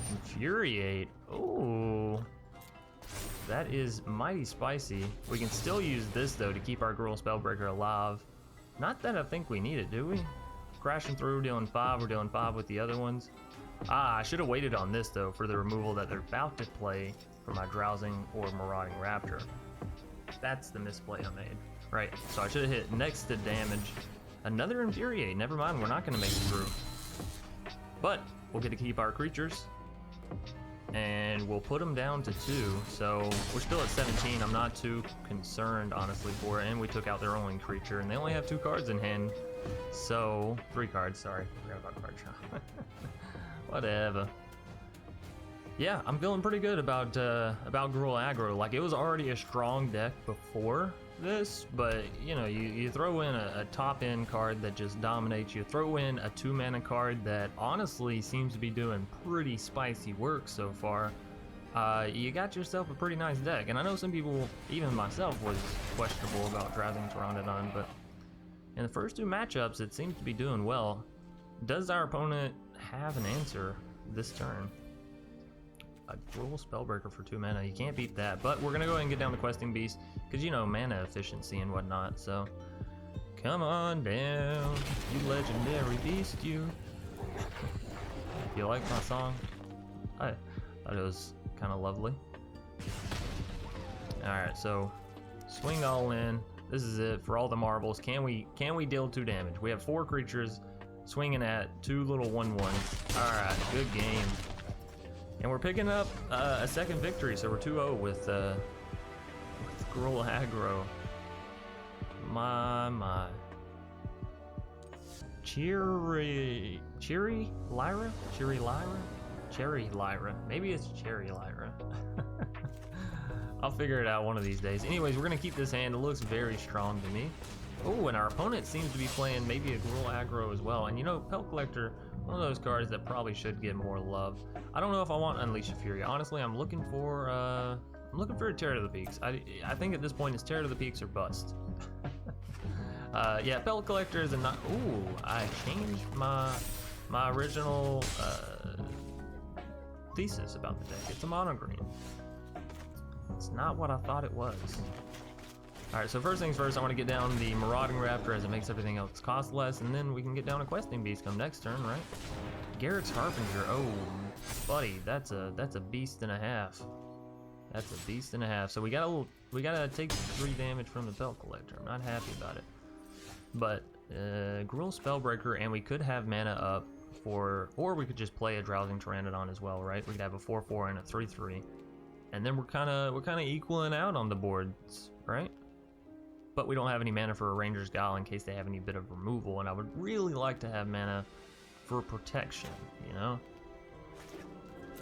Infuriate. Ooh. That is mighty spicy. We can still use this though to keep our Gruul Spellbreaker alive. Not that I think we need it, do we? Crashing through, dealing 5, we're dealing 5 with the other ones. I should have waited on this though for the removal that they're about to play for my Drowsing or Marauding Rapture. That's the misplay I made. Right, so I should have hit next to damage. Another Infuriate, never mind, we're not gonna make it through. But we'll get to keep our creatures. And we'll put them down to 2, so we're still at 17. I'm not too concerned, honestly, for it. And we took out their only creature, and they only have 2 cards in hand. So, 3 cards, sorry. Forgot about card draw. Whatever. Yeah, I'm feeling pretty good about Gruul Aggro. Like, it was already a strong deck before this, but, you know, you throw in a top-end card that just dominates. You throw in a 2-mana card that honestly seems to be doing pretty spicy work so far. You got yourself a pretty nice deck. And I know some people, even myself, was questionable about drafting Pteranodon, but in the first 2 matchups, it seems to be doing well. Does our opponent have an answer this turn? A Gruul Spellbreaker for 2 mana, you can't beat that. But we're gonna go ahead and get down the Questing Beast, because you know, mana efficiency and whatnot, so come on down, you legendary beast, you. If you like my song, I thought it was kind of lovely. Alright, so swing all in. This is it for all the marbles. Can we deal 2 damage? We have 4 creatures swinging at 2 little 1/1s. Alright, good game. And we're picking up a second victory, so we're 2-0 with Gruul Aggro. My. Cherry Lyra? Maybe it's Cherry Lyra. I'll figure it out one of these days. Anyways, we're gonna keep this hand. It looks very strong to me. Oh, and our opponent seems to be playing maybe a Gruul Aggro as well. And you know, Pelt Collector, one of those cards that probably should get more love. I don't know if I want Unleash Fury. Honestly, I'm looking for a Terror to the Peaks. I think at this point it's Terror to the Peaks or bust. Yeah, Pelt Collector is a not. Ooh, I changed my original thesis about the deck. It's a mono green. It's not what I thought it was. Alright, so first things first, I want to get down the Marauding Rapture as it makes everything else cost less, and then we can get down a Questing Beast come next turn, right? Garrick's Harbinger, oh, buddy, that's a beast and a half. That's a beast and a half. So we gotta take 3 damage from the Pelt Collector. I'm not happy about it. But Gruul Spellbreaker, and we could have mana up for, or we could just play a Drowsing Pteranodon as well, right? We could have a 4/4 and a 3/3, and then we're kind of equaling out on the boards, right? But we don't have any mana for a Ranger's Guile in case they have any bit of removal, and I would really like to have mana for protection, you know?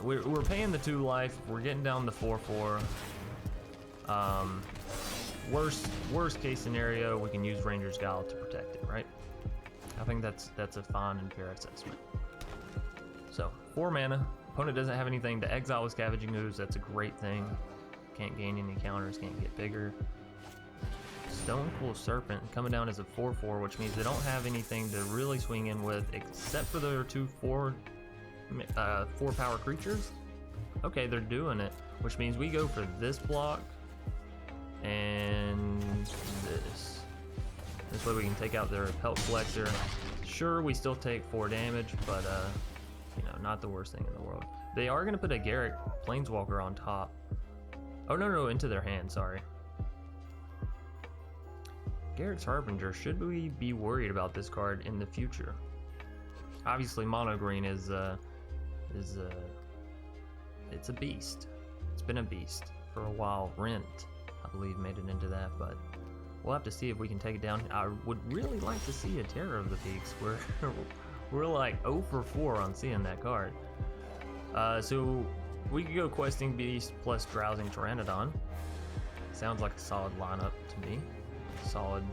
We're paying the 2 life, we're getting down the 4/4. Worst case scenario, we can use Ranger's Guile to protect it, right? I think that's a fine and fair assessment. So, 4 mana. Opponent doesn't have anything to exile with Scavenging Ooze, that's a great thing. Can't gain any counters, can't get bigger. Stonecool Serpent coming down as a 4/4, which means they don't have anything to really swing in with except for their 2 4 power creatures. Okay, they're doing it, which means we go for this block and this. This way we can take out their Pelt Collector. Sure, we still take 4 damage, but you know, not the worst thing in the world. They are gonna put a Garrick Planeswalker on top. Oh no, into their hand, sorry. Garrick's Harbinger, should we be worried about this card in the future? Obviously, mono green is it's a beast. It's been a beast for a while. Rent, I believe, made it into that, but We'll have to see if we can take it down. I would really like to see a Terror of the Peaks. We're like 0 for 4 on seeing that card. So we could go Questing Beast plus Drowsing Pteranodon. Sounds like a solid lineup to me. Solid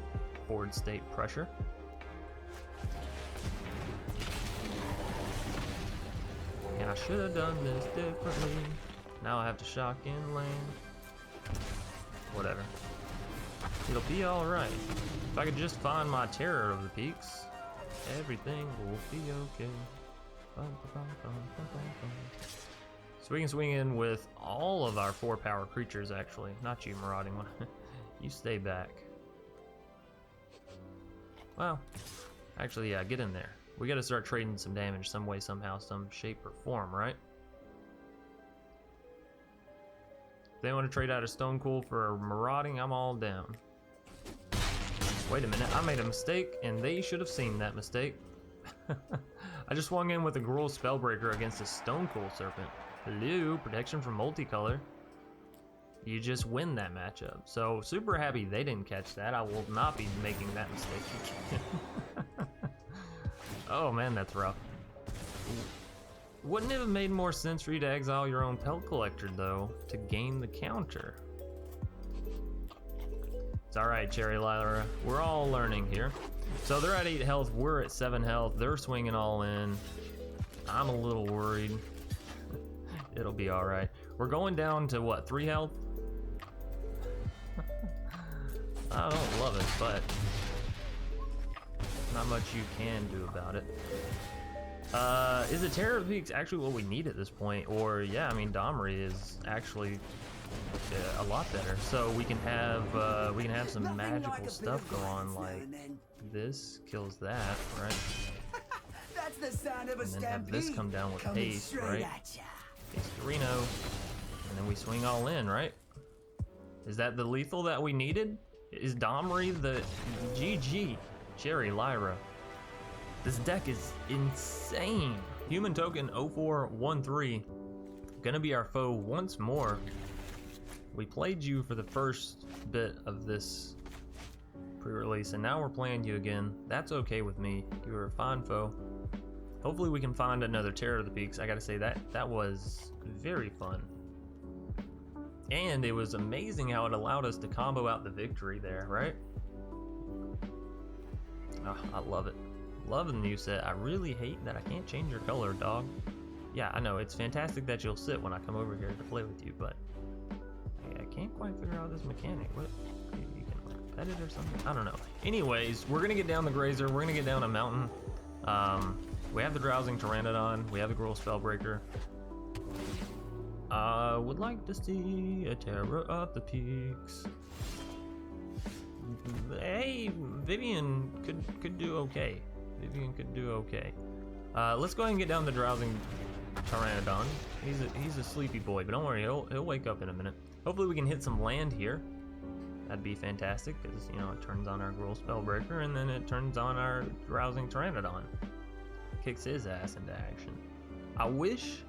board state pressure. And I should have done this differently. Now I have to shock inland. Whatever. It'll be alright. If I could just find my Terror of the Peaks, everything will be okay. So we can swing in with all of our 4-power creatures, actually. Not you, Marauding one. You stay back. Well, actually, yeah, get in there. We gotta start trading some damage some way, somehow, some shape or form, right? If they want to trade out a Stone Cool for a Marauding, I'm all down. Wait a minute, I made a mistake, and they should have seen that mistake. I just swung in with a Gruul Spellbreaker against a Stone Cool Serpent. Hello, protection from multicolor. You just win that matchup. So, super happy they didn't catch that. I will not be making that mistake again. Oh man, that's rough. Wouldn't it have made more sense for you to exile your own Pelt Collector, though, to gain the counter? It's alright, Cherry Lyra. We're all learning here. So they're at 8 health, we're at 7 health. They're swinging all in. I'm a little worried. It'll be alright. We're going down to, what, 3 health? I don't love it, but not much you can do about it. Is a Terror of the Peaks actually what we need at this point? Or, yeah, I mean, Domri is actually a lot better. So we can have some magical stuff go on, like this kills that, right? That's the sound of a and then have this come down with haste, right? Haste Reno, and then we swing all in, right? Is that the lethal that we needed? Is Domri the GG? Cherry Lyra. This deck is insane. Human Token 0413. Gonna be our foe once more. We played you for the first bit of this pre-release, and now we're playing you again. That's okay with me. You're a fine foe. Hopefully we can find another Terror of the Peaks. I gotta say that was very fun. And it was amazing how it allowed us to combo out the victory there, right? Oh, I love it. Love the new set. I really hate that I can't change your color, dog. Yeah, I know, it's fantastic that you'll sit when I come over here to play with you, but I can't quite figure out this mechanic. What? You can like pet it or something? I don't know. Anyways, we're gonna get down the Grazer. We're gonna get down a mountain. We have the Drowsing Pteranodon. We have the Gruul Spellbreaker. Would like to see a Terror of the Peaks. Hey, Vivian could do okay. Vivian could do okay. Let's go ahead and get down the Drowsing Pteranodon. He's a sleepy boy, but don't worry, he'll wake up in a minute. Hopefully we can hit some land here. That'd be fantastic, because you know it turns on our Gruul Spellbreaker, and then it turns on our Drowsing Pteranodon. Kicks his ass into action. I wish,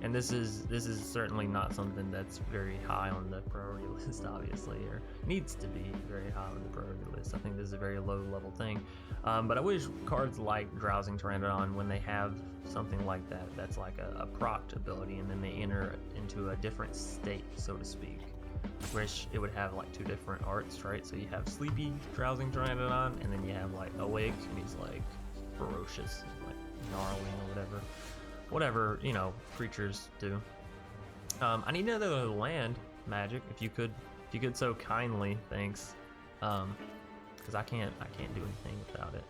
and this is certainly not something that's very high on the priority list, obviously, or needs to be very high on the priority list. I think this is a very low level thing. But I wish cards like Drowsing Pteranodon, when they have something like that, that's like a proc ability, and then they enter into a different state, so to speak. Wish it would have like 2 different arts, right? So you have Sleepy Drowsing Pteranodon, and then you have like Awake, and he's like ferocious, like gnarling or whatever, you know, creatures do. I need another land magic, if you could so kindly, thanks. Because I can't do anything without it.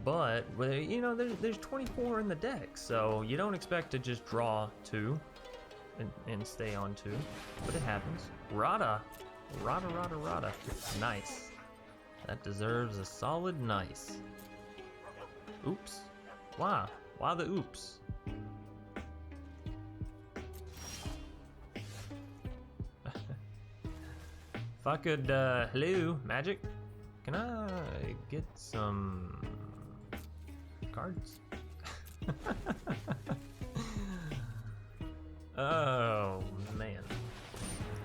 But you know, there's 24 in the deck, so you don't expect to just draw 2 and stay on 2, but it happens. Rada. Nice. That deserves a solid nice. Oops. Why? Why the oops? If I could, hello, Magic? Can I get some cards? Oh, man.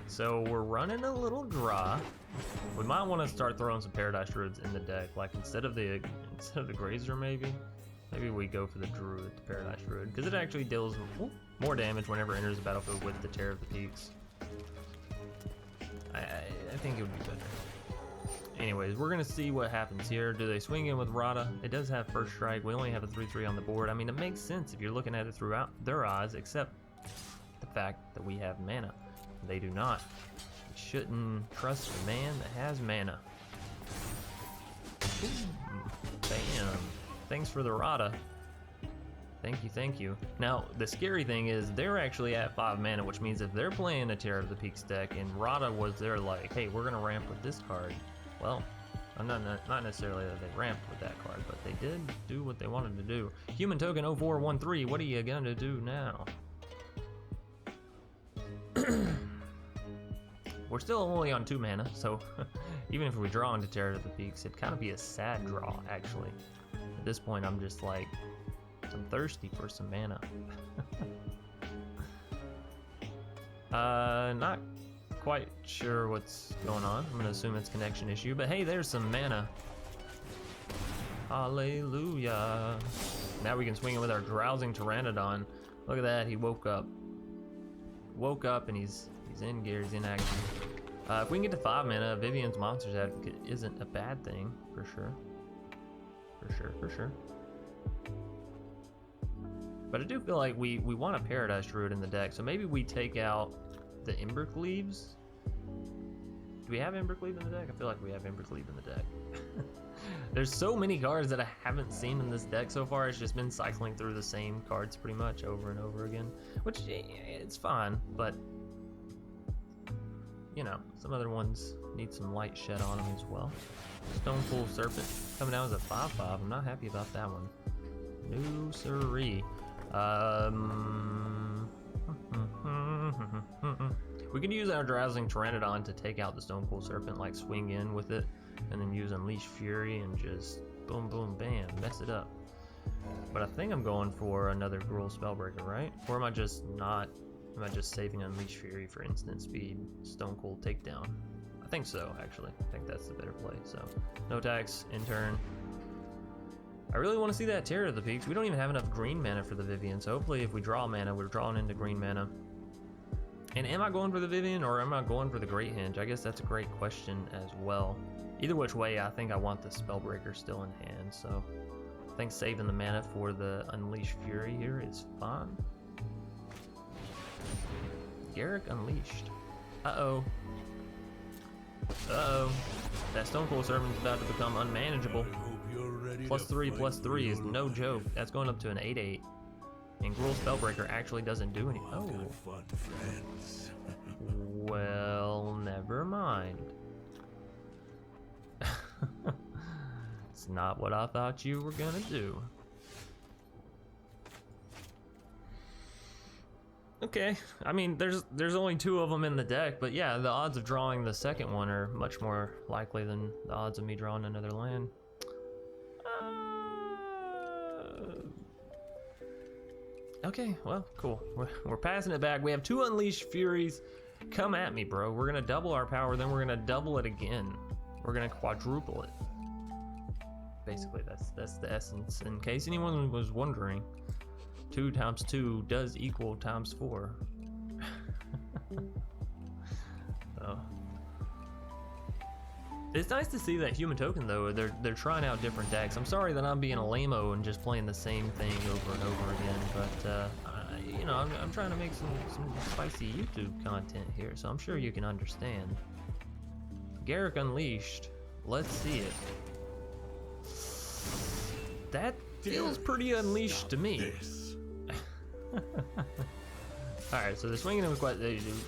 So we're running a little dry. We might want to start throwing some Paradise Druids in the deck. Like instead of the Grazer, maybe we go for the Druid, the Paradise Druid, because it actually deals more damage whenever it enters the battlefield with the Terror of the Peaks. I think it would be better. Anyways, we're gonna see what happens here. Do they swing in with Rada? It does have first strike. We only have a 3/3 on the board. I mean, it makes sense if you're looking at it throughout their eyes, except the fact that we have mana. They do not. You shouldn't trust a man that has mana. Bam. Thanks for the Rada. Thank you. Now, the scary thing is they're actually at 5 mana, which means if they're playing a Terror of the Peaks deck and Rada was there like, hey, we're gonna ramp with this card, well, I'm not necessarily that they ramped with that card, but they did do what they wanted to do. Human Token 0413, what are you gonna do now? We're still only on 2 mana, so even if we draw into Terror of the Peaks, it'd kind of be a sad draw, actually. At this point, I'm just like, I'm thirsty for some mana. Not quite sure what's going on. I'm gonna assume it's a connection issue, but hey, there's some mana. Hallelujah. Now we can swing it with our Drowsing Pteranodon. Look at that, he woke up. Woke up and he's in gear, he's in action. If we can get to 5 mana, Vivian's Monsters Advocate isn't a bad thing, for sure. For sure. But I do feel like we want a Paradise Druid in the deck, so maybe we take out the Embercleaves. Do we have Embercleave in the deck? I feel like we have Embercleave in the deck. There's so many cards that I haven't seen in this deck so far. It's just been cycling through the same cards pretty much over and over again, which it's fine, but you know, some other ones need some light shed on them as well. Stonepool Serpent coming out as a 5/5. I'm not happy about that one. No siree. We can use our Drowsing Pteranodon to take out the Stonepool Serpent, like swing in with it, and then use Unleash Fury and just boom, boom, bam, mess it up. But I think I'm going for another Gruul Spellbreaker, right? Or am I just not? Am I just saving Unleash Fury for instant speed Stonecold Takedown? I think so, actually. I think that's the better play. So, no tax, in turn. I really want to see that Terror of the Peaks. We don't even have enough green mana for the Vivian, so hopefully if we draw mana, we're drawing into green mana. And am I going for the Vivian or am I going for the Great Henge? I guess that's a great question as well. Either which way, I think I want the Spellbreaker still in hand, so I think saving the mana for the Unleash Fury here is fine. Garruk Unleashed. Uh-oh. That Stonecold Serpent's about to become unmanageable. +3/+3 is no joke. That's going up to an 8/8. And Gruul Spellbreaker actually doesn't do anything. Oh. Well, never mind. It's not what I thought you were gonna do. Okay, I mean, there's only 2 of them in the deck, but yeah, the odds of drawing the second one are much more likely than the odds of me drawing another land. Okay, well, cool. We're passing it back. We have 2 Unleashed Furies. Come at me, bro. We're gonna double our power, then we're gonna double it again. We're gonna quadruple it. Basically, that's the essence. In case anyone was wondering, 2 times 2 does equal times 4. So it's nice to see that Human Token though. They're trying out different decks. I'm sorry that I'm being a lame-o and just playing the same thing over and over again, but you know, I'm trying to make some spicy YouTube content here, so I'm sure you can understand. Garruk Unleashed. Let's see it. That feels pretty unleashed to me. Alright, so the swinging was quite.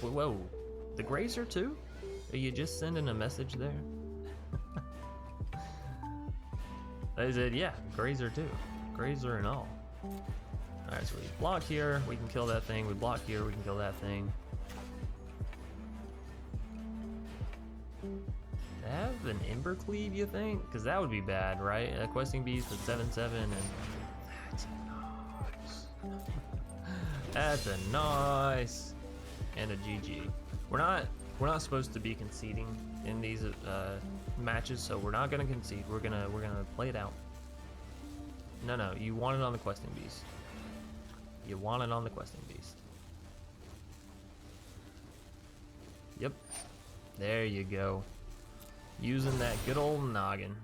Whoa. The Grazer too? Are you just sending a message there? I said, yeah, Grazer too. Grazer and all. Alright, so we block here, we can kill that thing. We block here, we can kill that thing. Have an Embercleave, you think? Because that would be bad, right? A Questing Beast with 7/7, and that's nice. That's a nice. And a GG. We're not we're not supposed to be conceding in these matches, so we're not gonna concede. We're gonna play it out. No, you want it on the questing beast. You want it on the questing beast. Yep, there you go. Using that good old noggin.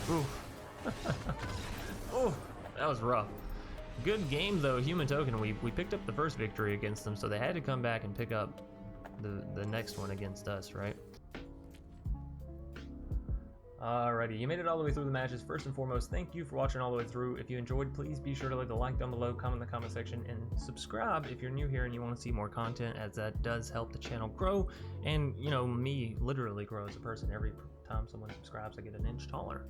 Ooh. Oh, that was rough. Good game though, Human Token. We picked up the first victory against them, so they had to come back and pick up the next one against us, right? Alrighty, you made it all the way through the matches. First and foremost, thank you for watching all the way through. If you enjoyed, please be sure to leave a like down below, comment in the comment section, and subscribe if you're new here and you want to see more content, as that does help the channel grow, and you know, me literally grow as a person. Every time someone subscribes, I get an inch taller.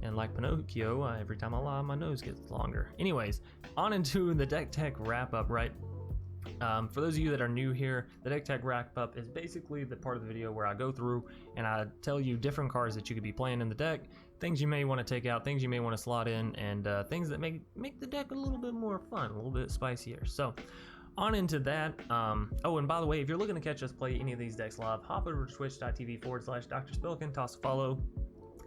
And like Pinocchio, every time I lie, my nose gets longer. Anyways, on into the deck tech wrap up, right? For those of you that are new here, the deck tech wrap up is basically the part of the video where I go through and I tell you different cards that you could be playing in the deck, things you may want to take out, things you may want to slot in, and things that make the deck a little bit more fun, a little bit spicier. So on into that. Oh, and by the way, if you're looking to catch us play any of these decks live, hop over to twitch.tv/DrSpillikin, toss a follow.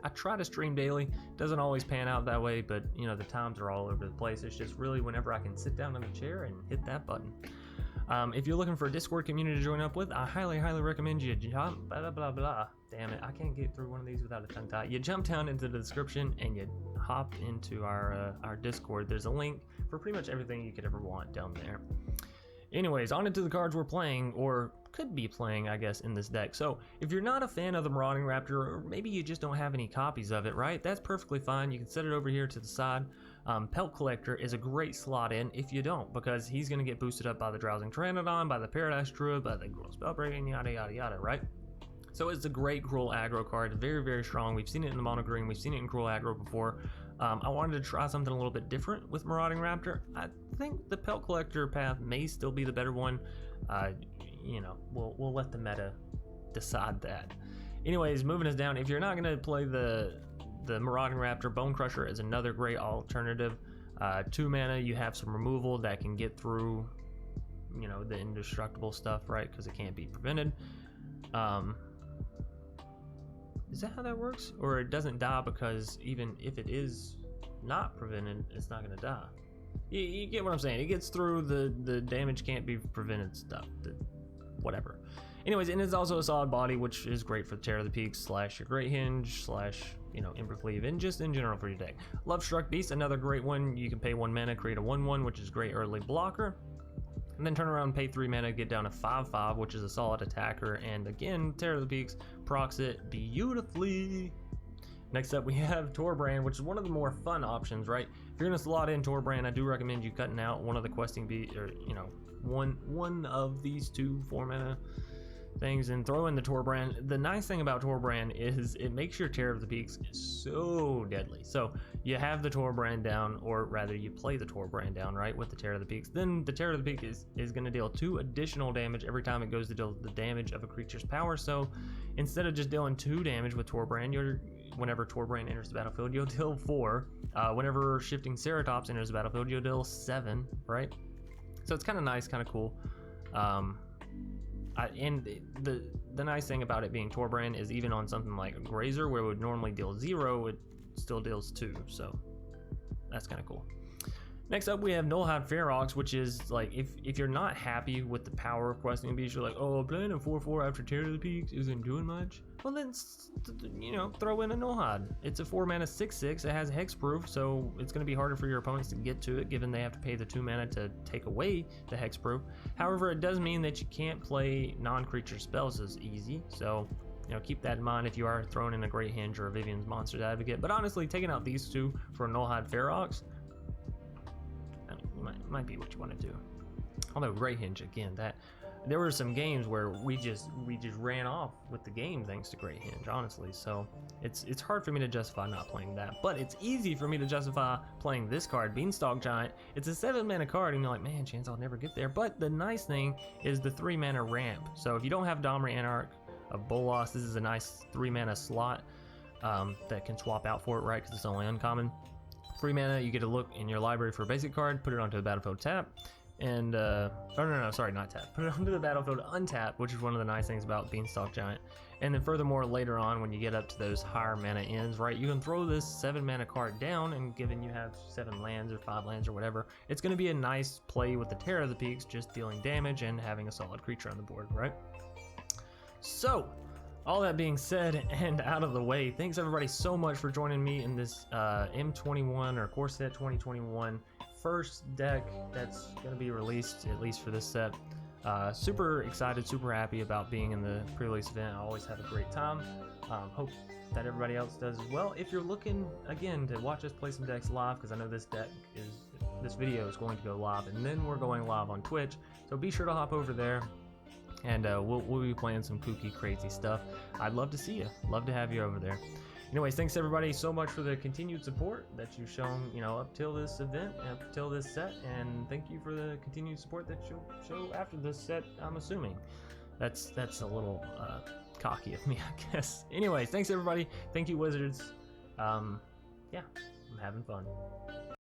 I try to stream daily. Doesn't always pan out that way, but you know, the times are all over the place. It's just really whenever I can sit down in the chair and hit that button. If you're looking for a Discord community to join up with, I highly recommend you jump, damn it, I can't get through one of these without a tongue tie. You jump down into the description and you hop into our Discord. There's a link for pretty much everything you could ever want down there. Anyways, on into the cards we're playing, or could be playing, I guess, in this deck. So if you're not a fan of the Marauding Rapture, or maybe you just don't have any copies of it, right? That's perfectly fine. You can set it over here to the side. Pelt Collector is a great slot in if you don't, because he's going to get boosted up by the Drowsing Pteranodon, by the Paradise Druid, by the Gruul Spellbreaking, yada yada yada, right? So it's a great Gruul Aggro card, very strong. We've seen it in the mono green, we've seen it in Gruul Aggro before. I wanted to try something a little bit different with Marauding Rapture. I think the Pelt Collector path may still be the better one. You know, we'll let the meta decide that. Anyways, moving us down, if you're not going to play the Marauding Rapture, Bone Crusher is another great alternative. 2 mana, you have some removal that can get through, you know, the indestructible stuff, right? Because it can't be prevented. Is that how that works? Or it doesn't die because even if it is not prevented, it's not going to die. You get what I'm saying? It gets through the damage can't be prevented stuff, whatever. Anyways, and it's also a solid body, which is great for the Terror of the Peaks / your Great Hinge / you know, Embercleave, and just in general for your deck. Love Struck Beast, another great one. You can pay 1 mana, create a 1/1, which is great early blocker. And then turn around and pay 3 mana, get down to 5/5, which is a solid attacker. And again, Terror of the Peaks procs it beautifully. Next up, we have Torbrand, which is one of the more fun options, right? If you're gonna slot in Torbrand, I do recommend you cutting out one of the questing beat, or you know, one of these 2 4 mana things and throw in the Torbrand. The nice thing about Torbrand is it makes your Terror of the Peaks so deadly. So you have the Torbrand down, or rather you play the Torbrand down, right, with the Terror of the Peaks. Then the Terror of the Peak is going to deal 2 additional damage every time it goes to deal the damage of a creature's power. So instead of just dealing 2 damage with Torbrand, whenever Torbrand enters the battlefield, you'll deal 4. Whenever Shifting Ceratops enters the battlefield, you'll deal 7, right? So it's kind of nice, kind of cool. And the nice thing about it being Torbrand is even on something like a Grazer, where it would normally deal 0, it still deals 2, so that's kind of cool. Next up, we have Nullhide Ferox, which is like, if you're not happy with the power of questing beasts, you're like, oh, playing a 4/4 after Terror of the Peaks isn't doing much. Well, then, you know, throw in a Nullhide. It's a 4 mana 6/6. It has hexproof, so it's going to be harder for your opponents to get to it, given they have to pay the 2 mana to take away the hexproof. However, it does mean that you can't play non-creature spells as easy, so you know, keep that in mind if you are throwing in a Great Hinge or a Vivian's Monster's Advocate. But honestly, taking out these 2 for a Nullhide Ferox might be what you want to do. Although Great Hinge, again, that there were some games where we just ran off with the game thanks to Great Hinge, honestly. So it's hard for me to justify not playing that, but it's easy for me to justify playing this card, Beanstalk Giant. It's a 7 mana card, and you're like, man, chance I'll never get there. But the nice thing is the 3 mana ramp. So if you don't have Domri Anarch, of Bolas. This is a nice 3-mana slot that can swap out for it, right? Because it's only uncommon. 3 mana, you get to look in your library for a basic card, put it onto the battlefield tap, and oh no, sorry, not tap. Put it onto the battlefield untap, which is one of the nice things about Beanstalk Giant. And then furthermore, later on, when you get up to those higher mana ends, right, you can throw this 7 mana card down, and given you have 7 lands or 5 lands or whatever, it's going to be a nice play with the Terror of the Peaks, just dealing damage and having a solid creature on the board, right? So, all that being said and out of the way, thanks everybody so much for joining me in this M21 or Core Set 2021 first deck that's going to be released, at least for this set. Super excited, super happy about being in the pre-release event. I always have a great time. Hope that everybody else does as well. If you're looking, again, to watch us play some decks live, because I know this video is going to go live, and then we're going live on Twitch, so be sure to hop over there, and we'll be playing some kooky, crazy stuff. I'd love to see you. Love to have you over there. Anyways, thanks everybody so much for the continued support that you've shown, you know, up till this event, up till this set, and thank you for the continued support that you'll show after this set, I'm assuming. That's a little cocky of me, I guess. Anyways, thanks everybody. Thank you, Wizards. Yeah, I'm having fun.